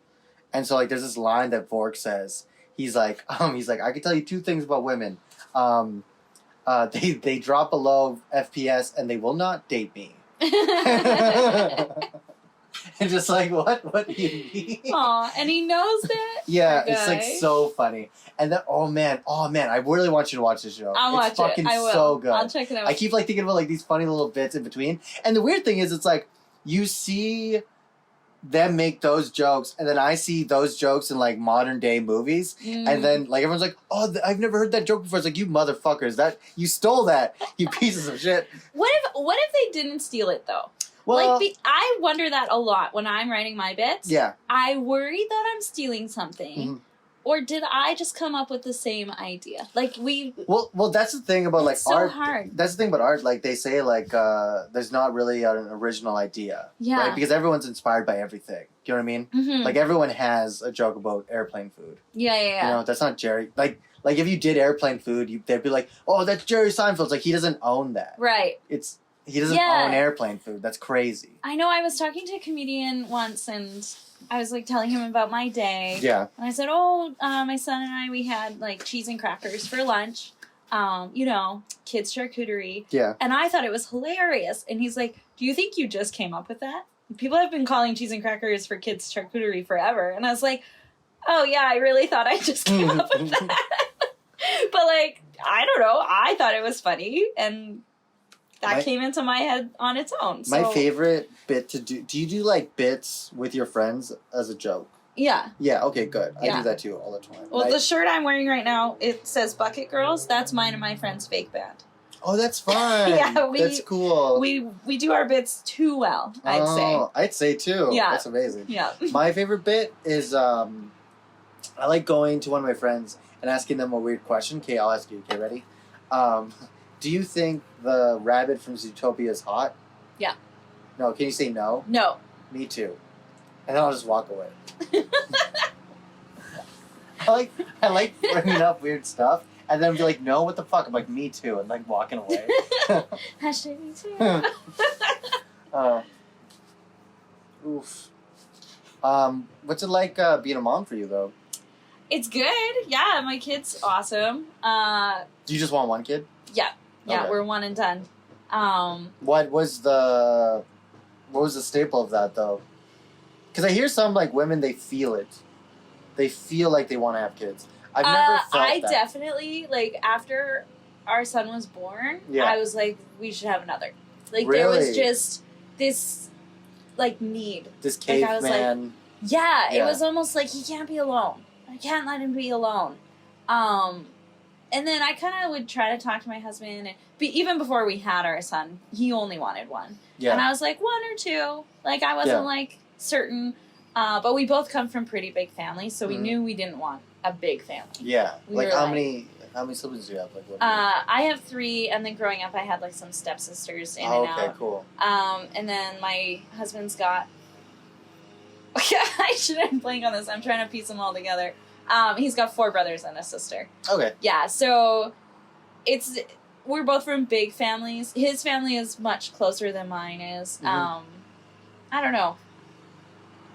and so like there's this line that Vork says. He's like I can tell you 2 things about women. They drop below FPS and they will not date me. And just like, what do you mean? Aw, and he knows that? Yeah, it's like so funny. And then, oh man, I really want you to watch this show. I'll watch it. Fucking I will. So good. I'll check it out. I keep like thinking about like these funny little bits in between. And the weird thing is, it's like, you see them make those jokes, and then I see those jokes in like modern day movies, and then like everyone's like, "Oh, I've never heard that joke before." It's like, you motherfuckers, that you stole that, you pieces of shit. What if they didn't steal it though? Well, like I wonder that a lot when I'm writing my bits. Yeah, I worry that I'm stealing something. Or did I just come up with the same idea? Like Well, that's the thing about like so art. Hard. That's the thing about art. Like they say, like there's not really an original idea. Yeah. Right? Because everyone's inspired by everything. Do you know what I mean? Mm-hmm. Like everyone has a joke about airplane food. Yeah. You know, that's not Jerry. Like if you did airplane food, they'd be like, "Oh, that's Jerry Seinfeld's." Like he doesn't own that. Right. He doesn't own airplane food. That's crazy. I know. I was talking to a comedian once and I was like telling him about my day. Yeah. And I said, "Oh, my son and I, we had like cheese and crackers for lunch. You know, kids charcuterie." Yeah. And I thought it was hilarious. And he's like, "Do you think you just came up with that? People have been calling cheese and crackers for kids charcuterie forever." And I was like, "Oh yeah, I really thought I just came up with that." But like, I don't know. I thought it was funny, and that came into my head on its own. So. My favorite bit to do. Do you do like bits with your friends as a joke? Yeah. Yeah. Okay. Good. I do that too all the time. Well, the shirt I'm wearing right now, it says Bucket Girls. That's mine and my friend's fake band. Oh, that's fun. Yeah, that's cool. We do our bits too well, I'd say. I'd say too. Yeah. That's amazing. Yeah. My favorite bit is I like going to one of my friends and asking them a weird question. Okay, I'll ask you. Okay, ready? Do you think the rabbit from Zootopia is hot? Yeah. No, can you say no? No. Me too. And then I'll just walk away. I like bringing up weird stuff and then be like, no, what the fuck? I'm like, me too, and like walking away. Hashtag me too. Oof. What's it like being a mom for you though? It's good. Yeah, my kid's awesome. Do you just want one kid? Yeah. Yeah, Okay. we're one and done. What was the what was the staple of that though? Because I hear some like women, they feel it. They feel like they want to have kids. I've never felt I that. definitely, like, after our son was born, Yeah. I was like, we should have another. Like, Really? there was just this, like, need. This Like, I was caveman. Yeah, it Yeah. was almost like he can't be alone. I can't let him be alone. And then I kind of would try to talk to my husband. Even before we had our son, he only wanted one. Yeah. And I was like, 1 or 2. Like, I wasn't, like, certain. But we both come from pretty big families, so we knew we didn't want a big family. Yeah. We Like, were how many siblings do you have? Like, what I have 3, and then growing up, I had, like, some stepsisters in and out. Okay, cool. And then my husband's got... I shouldn't blank on this. I'm trying to piece them all together. He's got 4 brothers and a sister. Okay. Yeah, so we're both from big families. His family is much closer than mine is. I don't know.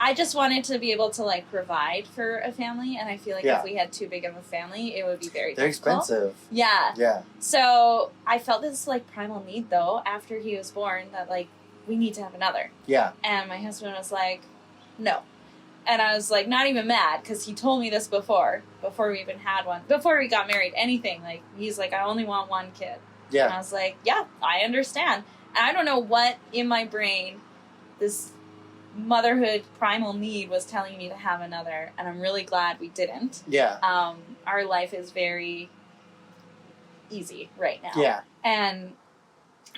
I just wanted to be able to, like, provide for a family, and I feel like if we had too big of a family, it would be very They're difficult. expensive. Yeah. Yeah. So I felt this, like, primal need, though, after he was born, that, like, we need to have another. Yeah. And my husband was like, no. And I was, like, not even mad, because he told me this before we even had one. Before we got married, anything. Like, he's like, I only want 1 kid. Yeah. And I was like, yeah, I understand. And I don't know what in my brain this motherhood primal need was telling me to have another. And I'm really glad we didn't. Yeah. Our life is very easy right now. Yeah. And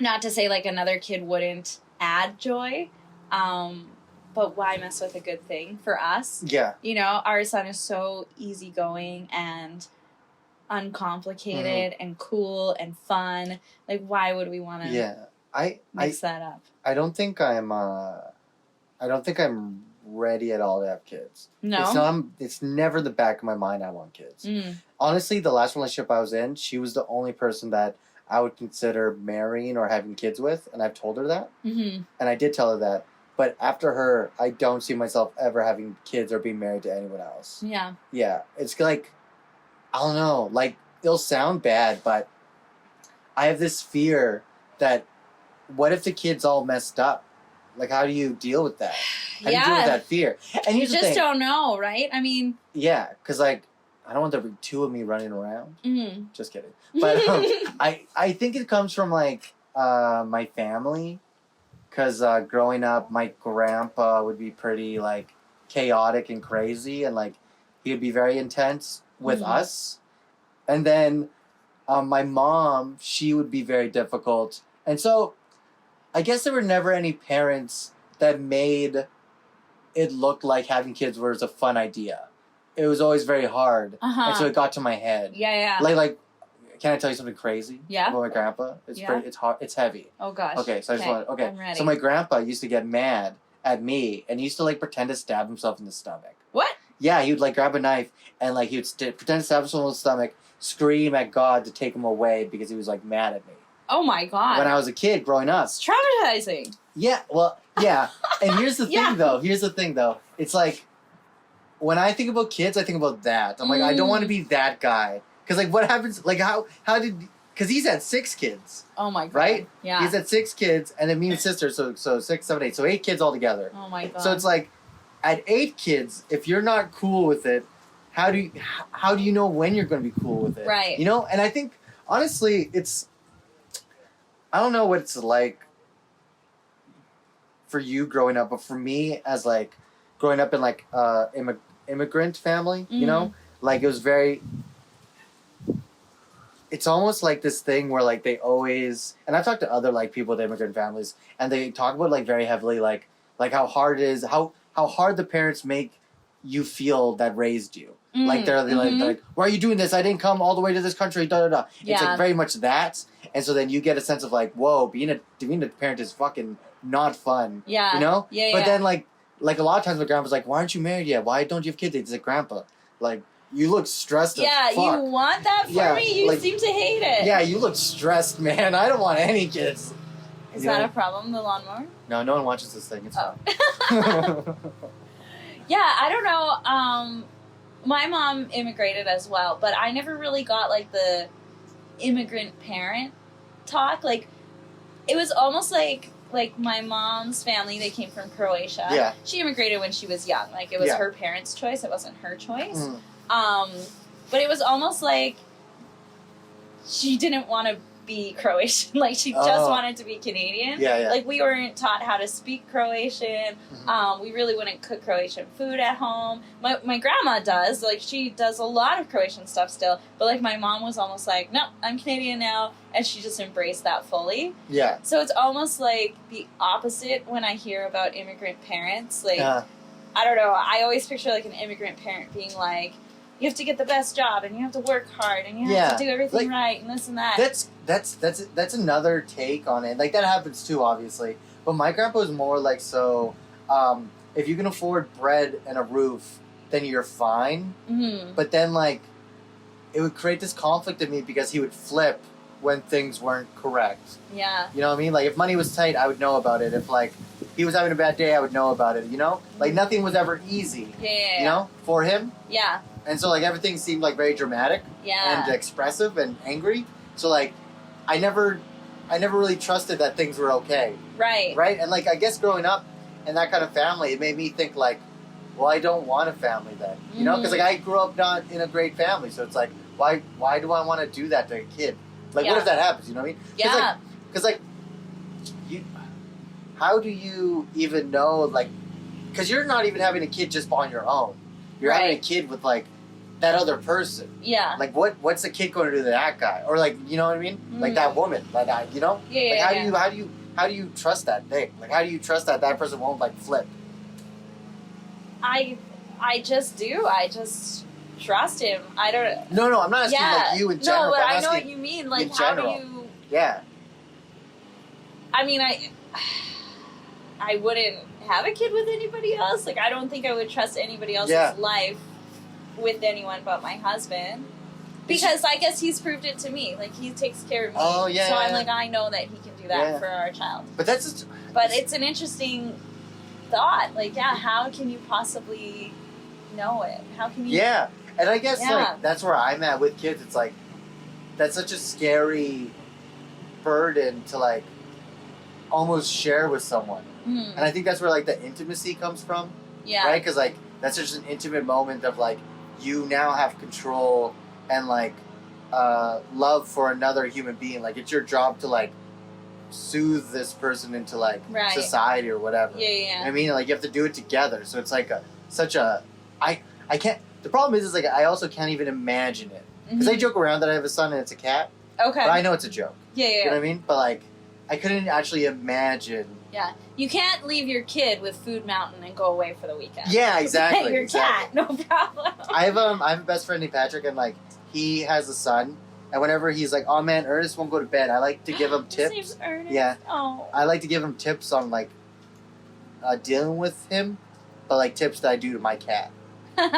not to say, like, another kid wouldn't add joy, but why mess with a good thing for us? Yeah. You know, our son is so easygoing and uncomplicated and cool and fun. Like, why would we want to mix that up? I don't think I'm ready at all to have kids. No? It's never in the back of my mind I want kids. Honestly, the last relationship I was in, she was the only person that I would consider marrying or having kids with, and I've told her that. And I did tell her that. But after her, I don't see myself ever having kids or being married to anyone else. Yeah. Yeah. It's like, I don't know. Like, it'll sound bad, but I have this fear that what if the kid's all messed up? Like, how do you deal with that? How do you deal with that fear? And you just don't know, right? I mean... Yeah, because, like, I don't want there to be 2 of me running around. Just kidding. But I think it comes from, like, my family. Because growing up, my grandpa would be pretty, like, chaotic and crazy. And, like, he would be very intense with us. And then my mom, she would be very difficult. And so I guess there were never any parents that made it look like having kids was a fun idea. It was always very hard. And so it got to my head. Yeah. Like, can I tell you something crazy? Yeah. About my grandpa? It's it's hard. It's heavy. Oh gosh. Okay, so I just want I'm ready. So my grandpa used to get mad at me, and he used to, like, pretend to stab himself in the stomach. What? Yeah, he would, like, grab a knife and, like, he would pretend to stab himself in the stomach, scream at God to take him away because he was, like, mad at me. Oh my God. When I was a kid growing up. It's traumatizing. Yeah, well, yeah. And here's the thing, though. It's like, when I think about kids, I think about that. I'm like, I don't want to be that guy. Because, like, what happens, like, how did, because he's had 6 kids. Oh my God. Right? Yeah. He's had 6 kids, and then me and sister, so 6, 7, 8. So 8 kids altogether. Oh my God. So it's like, at 8 kids, if you're not cool with it, how do you know when you're going to be cool with it? Right. You know? And I think, honestly, I don't know what it's like for you growing up, but for me, as, like, growing up in, like, immigrant family, you know? Like, it was very... It's almost like this thing where, like, they always... And I've talked to other, like, people with immigrant families, and they talk about, like, very heavily, like how hard it is, how hard the parents make you feel that raised you. Like, they're like, why are you doing this? I didn't come all the way to this country, da-da-da. It's, like, very much that. And so then you get a sense of, like, whoa, being a parent is fucking not fun. Yeah. You know? Yeah, But then, like, a lot of times my grandpa's like, why aren't you married yet? Why don't you have kids? It's like, grandpa, like, you look stressed as fuck. Yeah, you want that for me? You, like, seem to hate it. Yeah, you look stressed, man. I don't want any kids. Is that a problem, the lawnmower? No one watches this thing. It's fine. Yeah, I don't know. My mom immigrated as well, but I never really got, like, the immigrant parent talk. Like, it was almost like like my mom's family, they came from Croatia. Yeah. She immigrated when she was young. Like, it was Yeah. her parents' choice. It wasn't her choice. Mm. But it was almost like she didn't want to be Croatian. Like, she just wanted to be Canadian. Yeah, yeah. Like, we weren't taught how to speak Croatian. We really wouldn't cook Croatian food at home. My grandma does. Like, she does a lot of Croatian stuff still. But, like, my mom was almost like, no, I'm Canadian now. And she just embraced that fully. Yeah. So it's almost like the opposite when I hear about immigrant parents. Like, I don't know. I always picture, like, an immigrant parent being like, you have to get the best job, and you have to work hard, and you have to do everything right, and this and that. That's another take on it. Like, that happens too, obviously. But my grandpa was more like, so, if you can afford bread and a roof, then you're fine. Mm-hmm. But then, like, it would create this conflict in me because he would flip when things weren't correct. Yeah. You know what I mean? Like, if money was tight, I would know about it. If, like, he was having a bad day, I would know about it, you know? Like, nothing was ever easy. Yeah. You know? For him. Yeah. And so, like, everything seemed, like, very dramatic. Yeah. And expressive and angry. So, like, I never really trusted that things were okay. Right. Right? And, like, I guess growing up in that kind of family, it made me think, like, well, I don't want a family then. You know? Because, like, I grew up not in a great family. So it's like, why do I want to do that to a kid? Like, what if that happens? You know what I mean? Yeah. Because, like, how do you even know, like, because you're not even having a kid just on your own. You're having a kid with, like, that other person. Yeah. Like, what's the kid going to do to that guy? Or, like, you know what I mean? Like, that woman. Like, that, you know? Yeah, like, how do you trust that thing? Like, how do you trust that person won't, like, flip? I just do. I just trust him. I don't... No, I'm not asking, like, you in general. No, but I'm I know asking what you mean. Like, in how do general. you... Yeah. I mean, I wouldn't have a kid with anybody else. Like, I don't think I would trust anybody else's life with anyone but my husband. Because I guess he's proved it to me. Like, he takes care of me. Oh, yeah. So I'm like, I know that he can do that for our child. But that's just... But it's an interesting thought. Like, how can you possibly know it? How can you... Yeah. And I guess, like, that's where I'm at with kids. It's like, that's such a scary burden to, like, almost share with someone. And I think that's where, like, the intimacy comes from. Yeah. Right? Because, like, that's just an intimate moment of, like, you now have control and, like, love for another human being. Like, it's your job to, like, soothe this person into, like, society or whatever. Yeah. You know what I mean? Like, you have to do it together. So it's, like, I can't... The problem is, like, I also can't even imagine it. Because I joke around that I have a son and it's a cat. Okay. But I know it's a joke. Yeah. You know what I mean? But, like, I couldn't actually imagine... Yeah. You can't leave your kid with Food Mountain and go away for the weekend. Yeah, exactly. Your cat, no problem. I have a best friend named Patrick, and, like, he has a son, and whenever he's like, oh man, Ernest won't go to bed, I like to give him tips. His name's Ernest? Yeah. Oh. I like to give him tips on, like, dealing with him, but, like, tips that I do to my cat.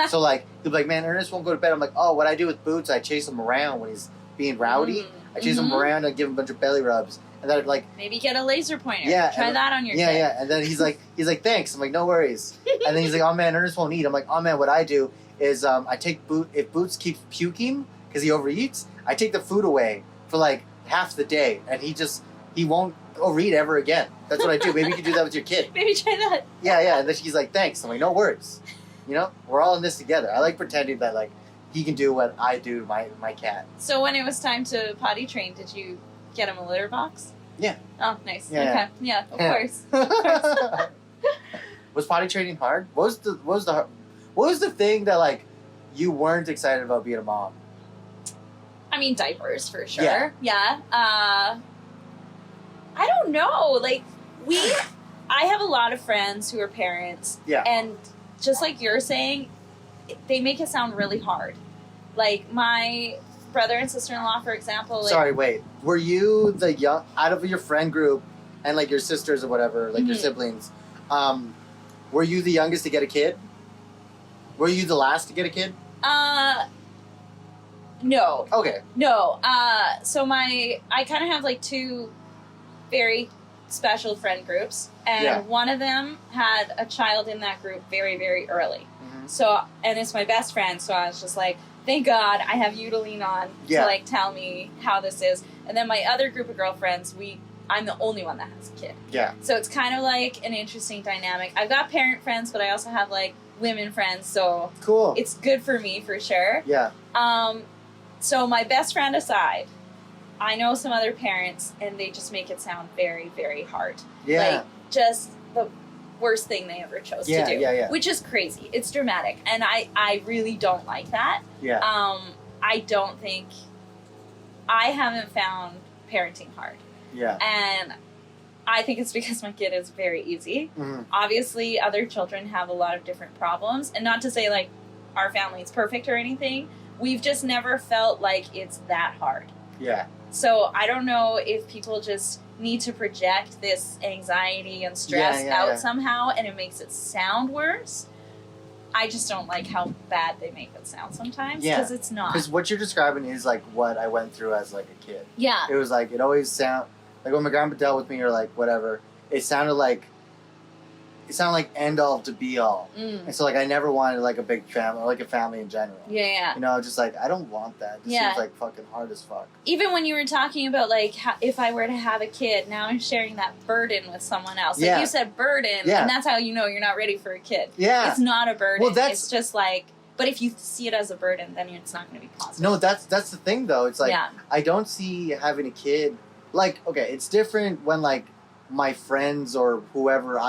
So, like, he'll be like, man, Ernest won't go to bed. I'm like, oh, what I do with Boots, I chase him around when he's being rowdy. I chase him around and give him a bunch of belly rubs. And then, like... Maybe get a laser pointer. Yeah. Try that on your kid. Yeah. And then he's like, thanks. I'm like, no worries. And then he's like, oh man, Ernest won't eat. I'm like, oh man, what I do is I take if Boots keeps puking because he overeats, I take the food away for like half the day, and he won't overeat ever again. That's what I do. Maybe you can do that with your kid. Maybe try that. Yeah. And then she's like, thanks. I'm like, no worries. You know, we're all in this together. I like pretending that, like, he can do what I do to my cat. So when it was time to potty train, did you get him a litter box? Yeah. Oh, nice. Yeah, okay. Yeah, of course. Of course. Was potty training hard? What was the thing that, like, you weren't excited about being a mom? I mean, diapers for sure. Yeah. I don't know. Like, I have a lot of friends who are parents. Yeah. And just like you're saying, they make it sound really hard. Like, my brother and sister-in-law, for example. Like, sorry, wait. Were you the young, out of your friend group and, like, your sisters or whatever, like, your siblings, were you the youngest to get a kid? Were you the last to get a kid? No. Okay. No. So I kind of have, like, two very special friend groups, and one of them had a child in that group very, very early. So, and it's my best friend, so I was just like, thank God I have you to lean on to, like, tell me how this is. And then my other group of girlfriends, we I'm the only one that has a kid. Yeah. So it's kind of like an interesting dynamic. I've got parent friends, but I also have like women friends, so cool. It's good for me for sure. Yeah. So my best friend aside, I know some other parents, and they just make it sound very, very hard. Yeah. Like, just the worst thing they ever chose to do. Yeah. Which is crazy. It's dramatic. And I really don't like that. Yeah. I don't think... I haven't found parenting hard. Yeah. And I think it's because my kid is very easy. Mm-hmm. Obviously, other children have a lot of different problems. And not to say, like, our family is perfect or anything. We've just never felt like it's that hard. Yeah. So I don't know if people just need to project this anxiety and stress out somehow, and it makes it sound worse. I just don't like how bad they make it sound sometimes, because it's not. Because what you're describing is like what I went through as like a kid. Yeah. It was like, it always sound like when my grandpa dealt with me or like whatever, it sounded like end all to be all. And so like I never wanted like a big family, or like a family in general. Yeah. You know, just like I don't want that. It seems like fucking hard as fuck. Even when you were talking about like how, if I were to have a kid, now I'm sharing that burden with someone else. Like you said burden, and that's how you know you're not ready for a kid. Yeah. It's not a burden. Well, it's just like, but if you see it as a burden, then it's not going to be positive. No, that's the thing though. It's like I don't see having a kid like, okay, it's different when like my friends or whoever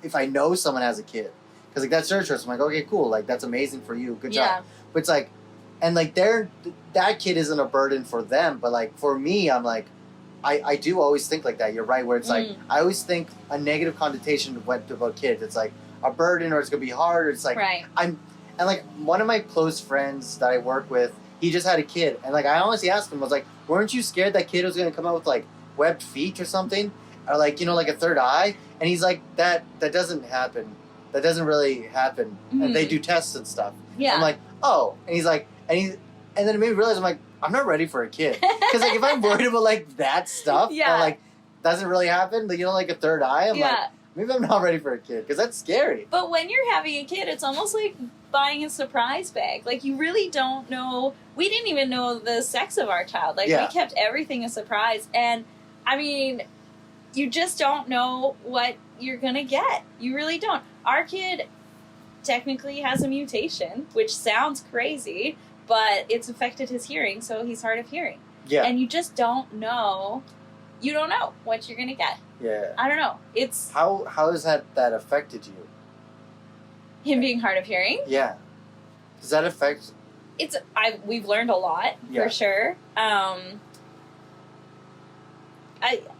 if I know someone has a kid, because like that's their choice. I'm like, okay, cool, like that's amazing for you, good job. But it's like, and like that kid isn't a burden for them, but like for me, I'm like, I do always think like that. You're right, where it's like I always think a negative connotation about kids. It's like a burden, or it's gonna be hard, or it's like and like one of my close friends that I work with, he just had a kid, and like I honestly asked him, I was like, weren't you scared that kid was gonna come out with like webbed feet or something? Or like, you know, like a third eye? And he's like, that doesn't happen. That doesn't really happen. And they do tests and stuff. Yeah. I'm like, oh. And he's like, and then it made me realize, I'm like, I'm not ready for a kid. Because like if I'm worried about like that stuff, that like doesn't really happen, like, you know, like a third eye, I'm like, maybe I'm not ready for a kid. Because that's scary. But when you're having a kid, it's almost like buying a surprise bag. Like you really don't know. We didn't even know the sex of our child. Like we kept everything a surprise. And I mean, you just don't know what you're gonna get. You really don't. Our kid technically has a mutation, which sounds crazy, but it's affected his hearing, so he's hard of hearing. Yeah. And you just don't know. You don't know what you're gonna get. Yeah. I don't know. It's how has that affected you? Him being hard of hearing? Yeah. Does that affect? We've learned a lot for sure.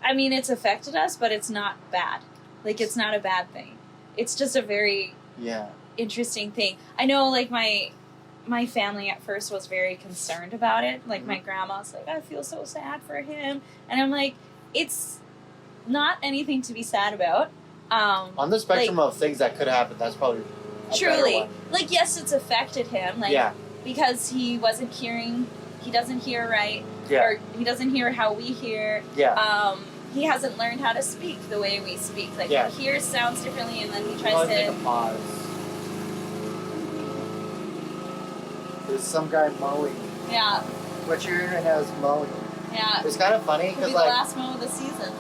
I mean, it's affected us, but it's not bad. Like, it's not a bad thing. It's just a very interesting thing. I know, like, my family at first was very concerned about it. Like, my grandma's like, I feel so sad for him. And I'm like, it's not anything to be sad about. On the spectrum of things that could happen, that's probably a better one. Like, yes, it's affected him. Like, because he wasn't hearing... He doesn't hear right, or he doesn't hear how we hear. Yeah. He hasn't learned how to speak the way we speak. Like he hears sounds differently, and then he tries to. Take a pause. There's some guy mowing. Yeah. What you're hearing right now is mowing. Yeah. It's kind of funny because like the last mow of the season.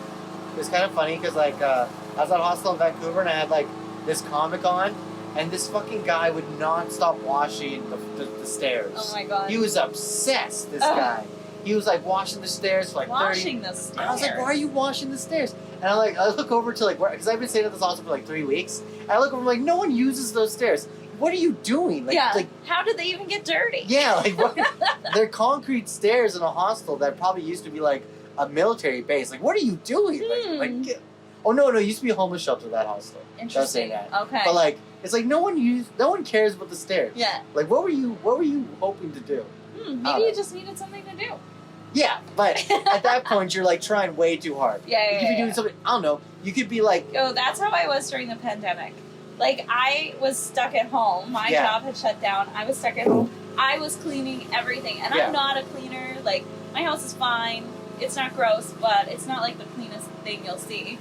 It's kind of funny because like I was at a hostel in Vancouver and I had like this comic on. And this fucking guy would not stop washing the stairs. Oh my god. He was obsessed, this guy. He was like washing the stairs for like 30 Washing the stairs? I was like, why are you washing the stairs? And I look over to like, because I've been staying at this hostel for like 3 weeks. And I look over like, no one uses those stairs. What are you doing? Like, like how did they even get dirty? Yeah, like what? They're concrete stairs in a hostel that probably used to be like a military base. Like, what are you doing? Like oh no, it used to be a homeless shelter, that hostel. Interesting. Okay. But like, it's like no one cares about the stairs. Yeah. Like what were you hoping to do? Maybe you just needed something to do. Yeah, but at that point you're like trying way too hard. You could be doing something, I don't know. You could be like, oh, that's how I was during the pandemic. Like I was stuck at home. My job had shut down. I was stuck at home. I was cleaning everything. And I'm not a cleaner. Like my house is fine. It's not gross, but it's not like the cleanest thing you'll see.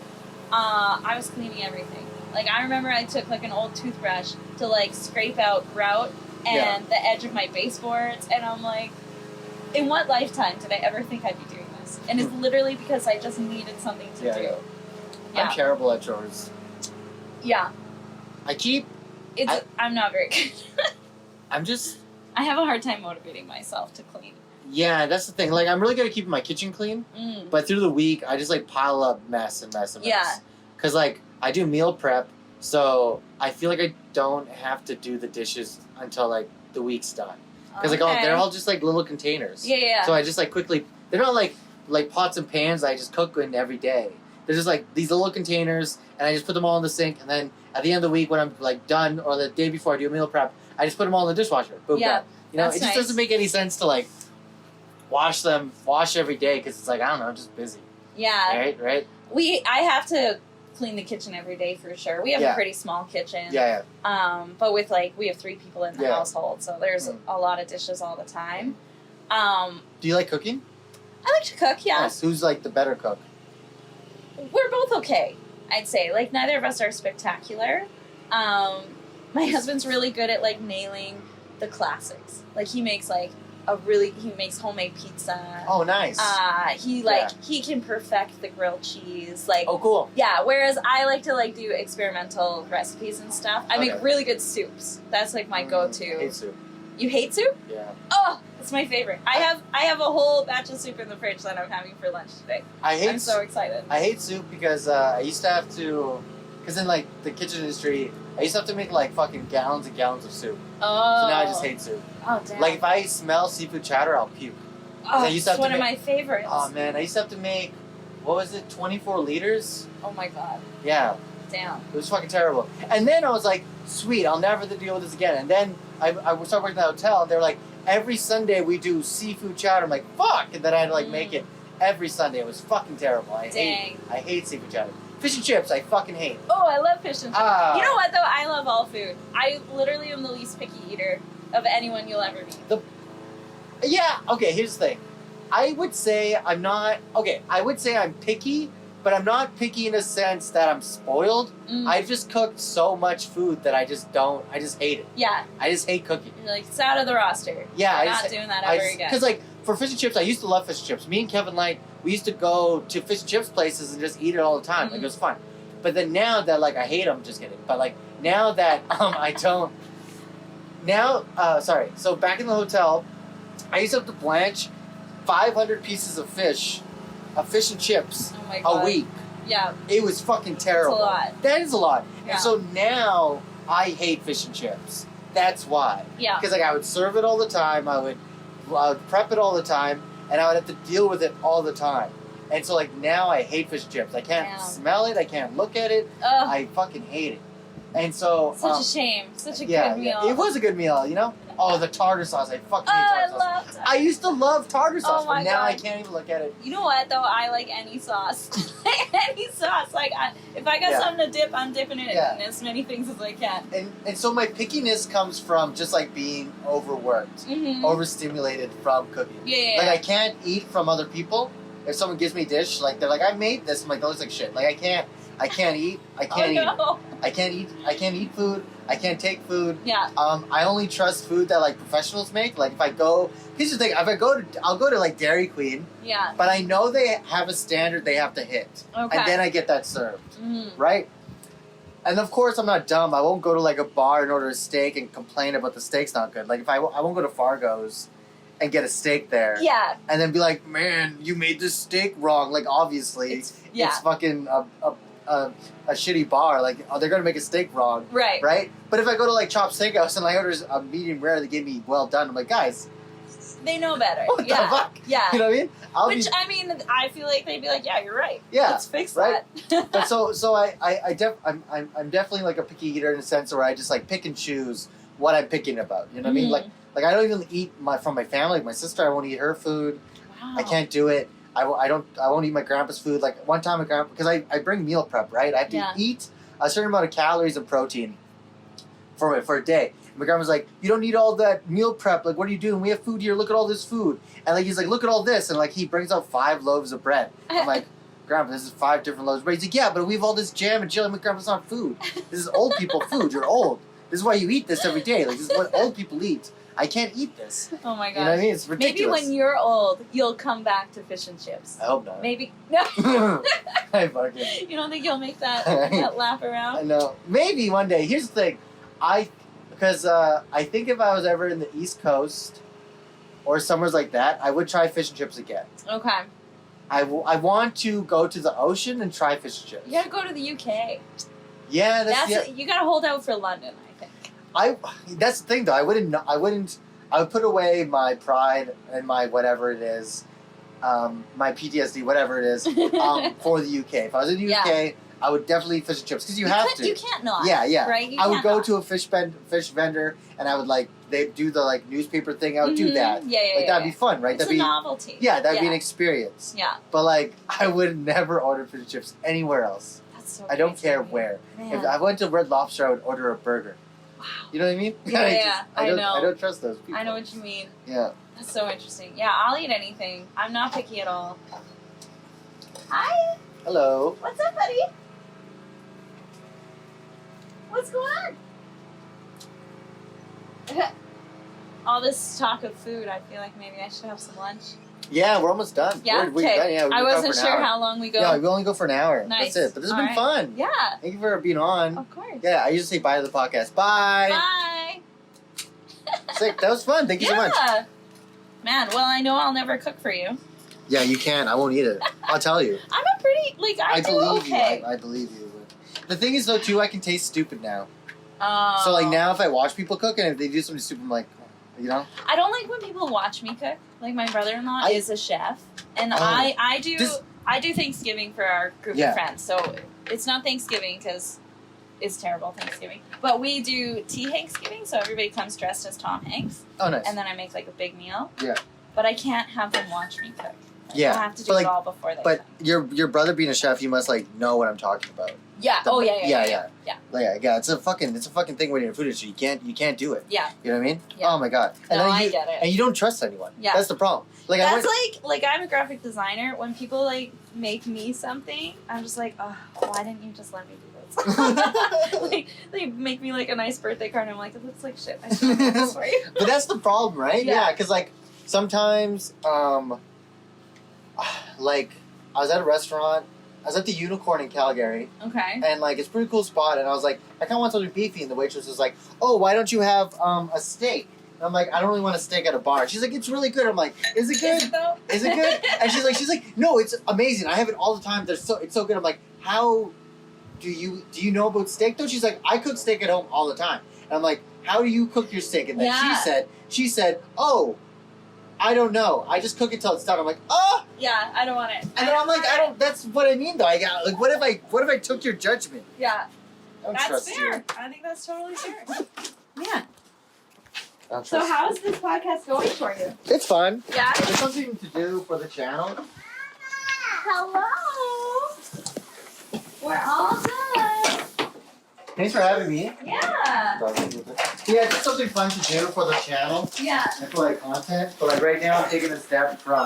I was cleaning everything. Like, I remember I took, like, an old toothbrush to, like, scrape out grout and the edge of my baseboards, and I'm like, in what lifetime did I ever think I'd be doing house. And it's literally because I just needed something to do. I'm terrible at chores. Yeah. I'm not very good. I have a hard time motivating myself to clean. Yeah, that's the thing. Like, I'm really good at keeping my kitchen clean, but through the week, I just, like, pile up mess. Yeah. Because, like, I do meal prep, so I feel like I don't have to do the dishes until, like, the week's done. Because, like, they're all just, like, little containers. Yeah. So I just, like, quickly... They're not, like pots and pans I just cook in every day. They're just, like, these little containers, and I just put them all in the sink, and then at the end of the week when I'm, like, done, or the day before I do a meal prep, I just put them all in the dishwasher. Boom, done. You know, it just doesn't make any sense to, like... wash every day because it's like, I don't know, I'm just busy. Yeah. Right? I have to clean the kitchen every day for sure. We have a pretty small kitchen. Yeah. But with we have 3 people in the household, so there's a lot of dishes all the time. Do you like cooking? I like to cook, yeah. Yes. Who's like the better cook? We're both okay, I'd say. Like, neither of us are spectacular. My husband's really good at like nailing the classics. Like, he makes he makes homemade pizza. Oh, nice. He can perfect the grilled cheese. Like, oh, cool. Yeah, whereas I like to like do experimental recipes and stuff. I make really good soups. That's like my go-to. I hate soup. You hate soup? Yeah. Oh, it's my favorite. I have a whole batch of soup in the fridge that I'm having for lunch today. I'm so excited. I hate soup because I used to have to, because in like the kitchen industry, I used to have to make like fucking gallons and gallons of soup. Oh. So now I just hate soup. Oh, damn. Like if I smell seafood chowder, I'll puke. Oh, it's one of my favorites. Oh man, I used to have to make, what was it, 24 liters? Oh my god. Yeah. Damn. It was fucking terrible. And then I was like, sweet, I'll never have to deal with this again. And then I started working at the hotel, and they were like, every Sunday we do seafood chowder. I'm like, fuck! And then I had to like make it every Sunday. It was fucking terrible. I hate seafood chowder. Fish and chips, I fucking hate. Oh, I love fish and chips. You know what, though? I love all food. I literally am the least picky eater of anyone you'll ever meet. Yeah, okay, here's the thing. I would say I'm not... Okay, I would say I'm picky, but I'm not picky in a sense that I'm spoiled. I've just cooked so much food that I just hate it. Yeah. I just hate cooking. You're like, it's out of the roster. Yeah. I'm not doing that ever again. Because, like, for fish and chips, I used to love fish and chips. Me and Kevin Light, we used to go to fish and chips places and just eat it all the time. Like, it was fun. But then now that, like, I hate them, just kidding. But, like, now that I don't... Now, so back in the hotel, I used to have to blanch 500 pieces of fish and chips a week. Yeah. It was fucking terrible. That's a lot. That is a lot. Yeah. And so now I hate fish and chips. That's why. Yeah. Because like I would serve it all the time. I would prep it all the time, and I would have to deal with it all the time. And so like now I hate fish and chips. I can't smell it. I can't look at it. Ugh. I fucking hate it. And so such a shame. Such a good meal. It was a good meal, you know? Oh, the tartar sauce. I fucking hate tartar sauce. I used to love tartar sauce, but now I can't even look at it. You know what, though? I like any sauce. Any sauce. Like, if I got something to dip, I'm dipping it in as many things as I can. And so my pickiness comes from just, like, being overworked, overstimulated from cooking. Yeah. Like, I can't eat from other people. If someone gives me a dish, like, they're like, I made this. I'm like, that looks like shit. Like, I can't eat. I can't eat it. I can't eat food. I can't take food. Yeah. I only trust food that like professionals make. Like if I go, here's the thing. If I'll go to like Dairy Queen. Yeah. But I know they have a standard they have to hit. Okay. And then I get that served. Right. And of course I'm not dumb. I won't go to like a bar and order a steak and complain about the steak's not good. Like if I won't go to Fargo's and get a steak there. Yeah. And then be like, man, you made this steak wrong. Like obviously it's fucking a shitty bar, like they're gonna make a steak wrong, right? But if I go to like Chop Steakhouse and I order a medium rare, they give me well done. I'm like, guys, they know better. What the fuck? Yeah, you know what I mean? I mean, I feel like they'd be like, yeah, you're right. Yeah, let's fix that. But so I'm definitely like a picky eater in a sense where I just like pick and choose what I'm picking about. You know what I mean? Like I don't even eat from my family. My sister, I won't eat her food. Wow. I can't do it. I won't eat my grandpa's food. Like one time, because I bring meal prep, right? I have to eat a certain amount of calories and protein for a day. And my grandma's like, you don't need all that meal prep. Like, what are you doing? We have food here. Look at all this food. And like he's like, look at all this. And like he brings out 5 loaves of bread. I'm like, Grandpa, this is 5 different loaves of bread. He's like, yeah, but we have all this jam and jelly. I'm like, Grandpa, it's not food. This is old people food. You're old. This is why you eat this every day. Like this is what old people eat. I can't eat this. Oh my You know what I gosh. mean? It's Maybe ridiculous. when you're old, you'll come back to fish and chips. I hope not. Maybe. No. I fucking. You don't think you'll make that lap I around? know. Maybe one day. Here's the thing. I think if I was ever in the East Coast or somewhere like that, I would try fish and chips again. Okay. I want to go to the ocean and try fish and chips. You gotta go to the UK. Yeah, You gotta hold out for London, I think. That's the thing though. I would put away my pride and my whatever it is, my PTSD, whatever it is, for the UK. If I was in the UK, I would definitely eat fish and chips because you have to. You can't not. Yeah. Right? I would go to a fish vendor and I would they'd do the newspaper thing. I would do that. Yeah. That'd be fun, right? It's That'd a be novelty. Yeah, that'd be an experience. Yeah. But I would never order fish and chips anywhere else. That's so I don't crazy. care where. Man. If I went to Red Lobster, I would order a burger. Wow. You know what I mean? Yeah, I know. I don't trust those people. I know what you mean. Yeah. That's so interesting. Yeah, I'll eat anything. I'm not picky at all. Hi. Hello. What's up, buddy? What's going on? All this talk of food, I feel like maybe I should have some lunch. Yeah, we're almost done. Yeah? We're done. Yeah, I wasn't sure how long we go. Yeah, we only go for an hour. Nice. That's it. But this has been fun. Yeah. Thank you for being on. Of course. Yeah, I usually say bye to the podcast. Bye. Bye. Sick. That was fun. Thank you so much. Man, well, I know I'll never cook for you. Yeah, you can. I won't eat it. I'll tell you. I'm a pretty, I do believe okay. you. I believe you. But the thing is, though, too, I can taste stupid now. Oh. So, now if I watch people cook and if they do something stupid, I'm like, you know? I don't like when people watch me cook. Like, my brother-in-law is a chef. And I do Thanksgiving for our group of friends. So, it's not Thanksgiving because it's terrible Thanksgiving. But we do tea Thanksgiving, so everybody comes dressed as Tom Hanks. Oh, nice. And then I make, a big meal. Yeah. But I can't have them watch me cook. Yeah. I have to do it all before they But your brother being a chef, you must, know what I'm talking about. Yeah. Yeah. Yeah, it's a fucking thing when you're in food industry. You can't do it. Yeah. You know what I mean? Yeah. Oh my god. And No, then I get it. And you don't trust anyone. Yeah. That's the problem. That's I'm a graphic designer. When people make me something, I'm just like, oh, why didn't you just let me do this? They make me a nice birthday card, and I'm like, it looks like shit. I should have this for you. But that's the problem, right? Yeah, because sometimes, I was at a restaurant. I was at the Unicorn in Calgary. Okay. And it's a pretty cool spot. And I was like, I kind of want something beefy. And the waitress was like, oh, why don't you have a steak? And I'm like, I don't really want a steak at a bar. She's like, it's really good. I'm like, is it good? Is it though? Is it good? And she's like, no, it's amazing. I have it all the time. It's so good. I'm like, how do you know about steak though? She's like, I cook steak at home all the time. And I'm like, how do you cook your steak? And then she said, oh, I don't know. I just cook it till it's done. I'm like, oh. Yeah, I don't want it. And then I'm like, I don't. That's what I mean, though. I got what if I took your judgment? Yeah, I don't that's trust fair. you. I think that's totally fair. Yeah. I don't So trust how's this podcast going for you? you. It's fun. Yeah. There's something to do for the channel. Hello. We're all done. Thanks for having me. Yeah. Yeah, it's just something fun to do for the channel Yeah. and for content. But right now, I'm taking a step from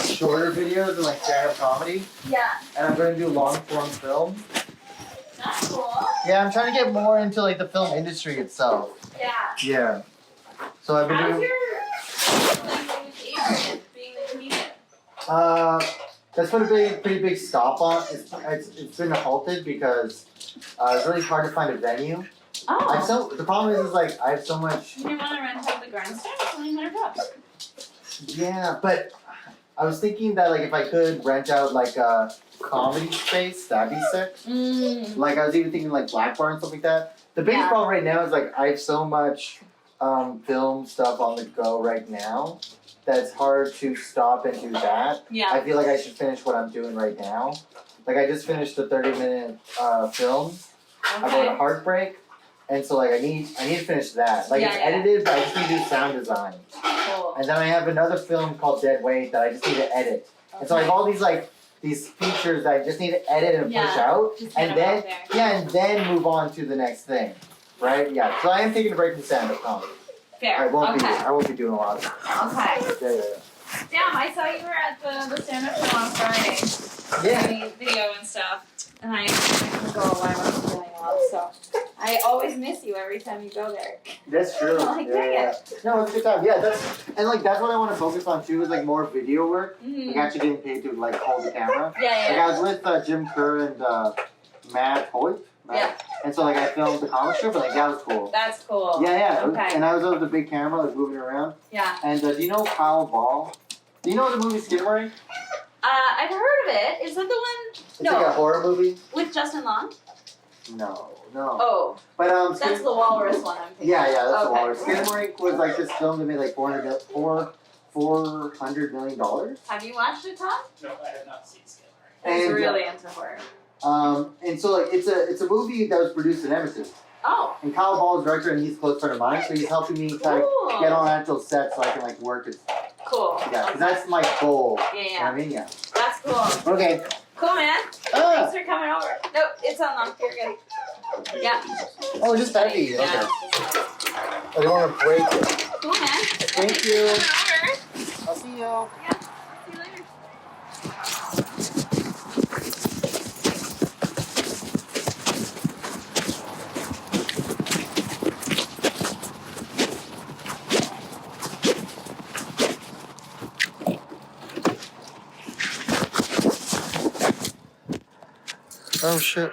shorter videos and stand-up comedy, Yeah. and I'm going to do long-form film. That's cool. Yeah, I'm trying to get more into the film industry itself. Yeah. Yeah. So I've been How's doing. your being the comedian? That's put a pretty big stop on. It's been halted because it's really hard to find a venue. Oh. The problem is I have so much. You want to rent out the grandstand? It's only $100. Yeah, but I was thinking that if I could rent out a comedy space, that'd be sick. Mm. I was even thinking Black Bar and stuff like that. The biggest problem right now is I have so much film stuff on the go right now that it's hard to stop and do that. Yeah. I feel like I should finish what I'm doing right now. I just finished the 30-minute film about a heartbreak, and so I need to finish that. It's edited, but I just need to do sound design. Cool. And then I have another film called Dead Weight that I just need to edit. Okay. And so I have all these features that I just need to edit and push out, and then move on to the next thing. Right? Yeah. So I am taking a break from stand-up comedy. Fair. I won't be doing a lot of it. Okay. Yeah. Damn, I saw you were at the stand-up show on Friday. Yeah. Doing video and stuff. And I couldn't go. Why wasn't doing love. So I always miss you every time you go there. That's true. I'm like, dang it. No, it's a good time. Yeah, that's what I want to focus on too. Is like more video work. Mm-hmm. Like actually getting paid to like hold the camera. Yeah, Like I was with Jim Kerr and Matt Hoyt. Yeah. And so like I filmed the comic strip, but like that was cool. That's cool. Yeah. Okay. And I was with the big camera, like moving around. Yeah. And do you know Kyle Ball? Do you know the movie Skidmore? I've heard of it. Is that the one? It's like a horror movie. With Justin Long? No. Oh. But that's the Walrus one I'm thinking. Yeah, that's okay. the Walrus. Skidmore was like this film that made like $400 million. Have you watched it, Tom? No, I have not seen Skidmore. He's really into horror. And so like it's a movie that was produced in Edmonton. Oh. And Kyle Ball is director, and he's a close friend of mine, so he's helping me kind of get on actual set so I can like work it. Cool. Yeah, because that's my goal. Yeah. You know what I mean, yeah. That's cool. Okay. Cool, man. Thanks for coming over. Nope, it's unlocked. You're good. Yeah. Oh, it's just heavy. Yeah. Okay. I don't want to break it. Cool, man. Thank you. Coming over. I'll see you. Yeah. See you later. Oh shit.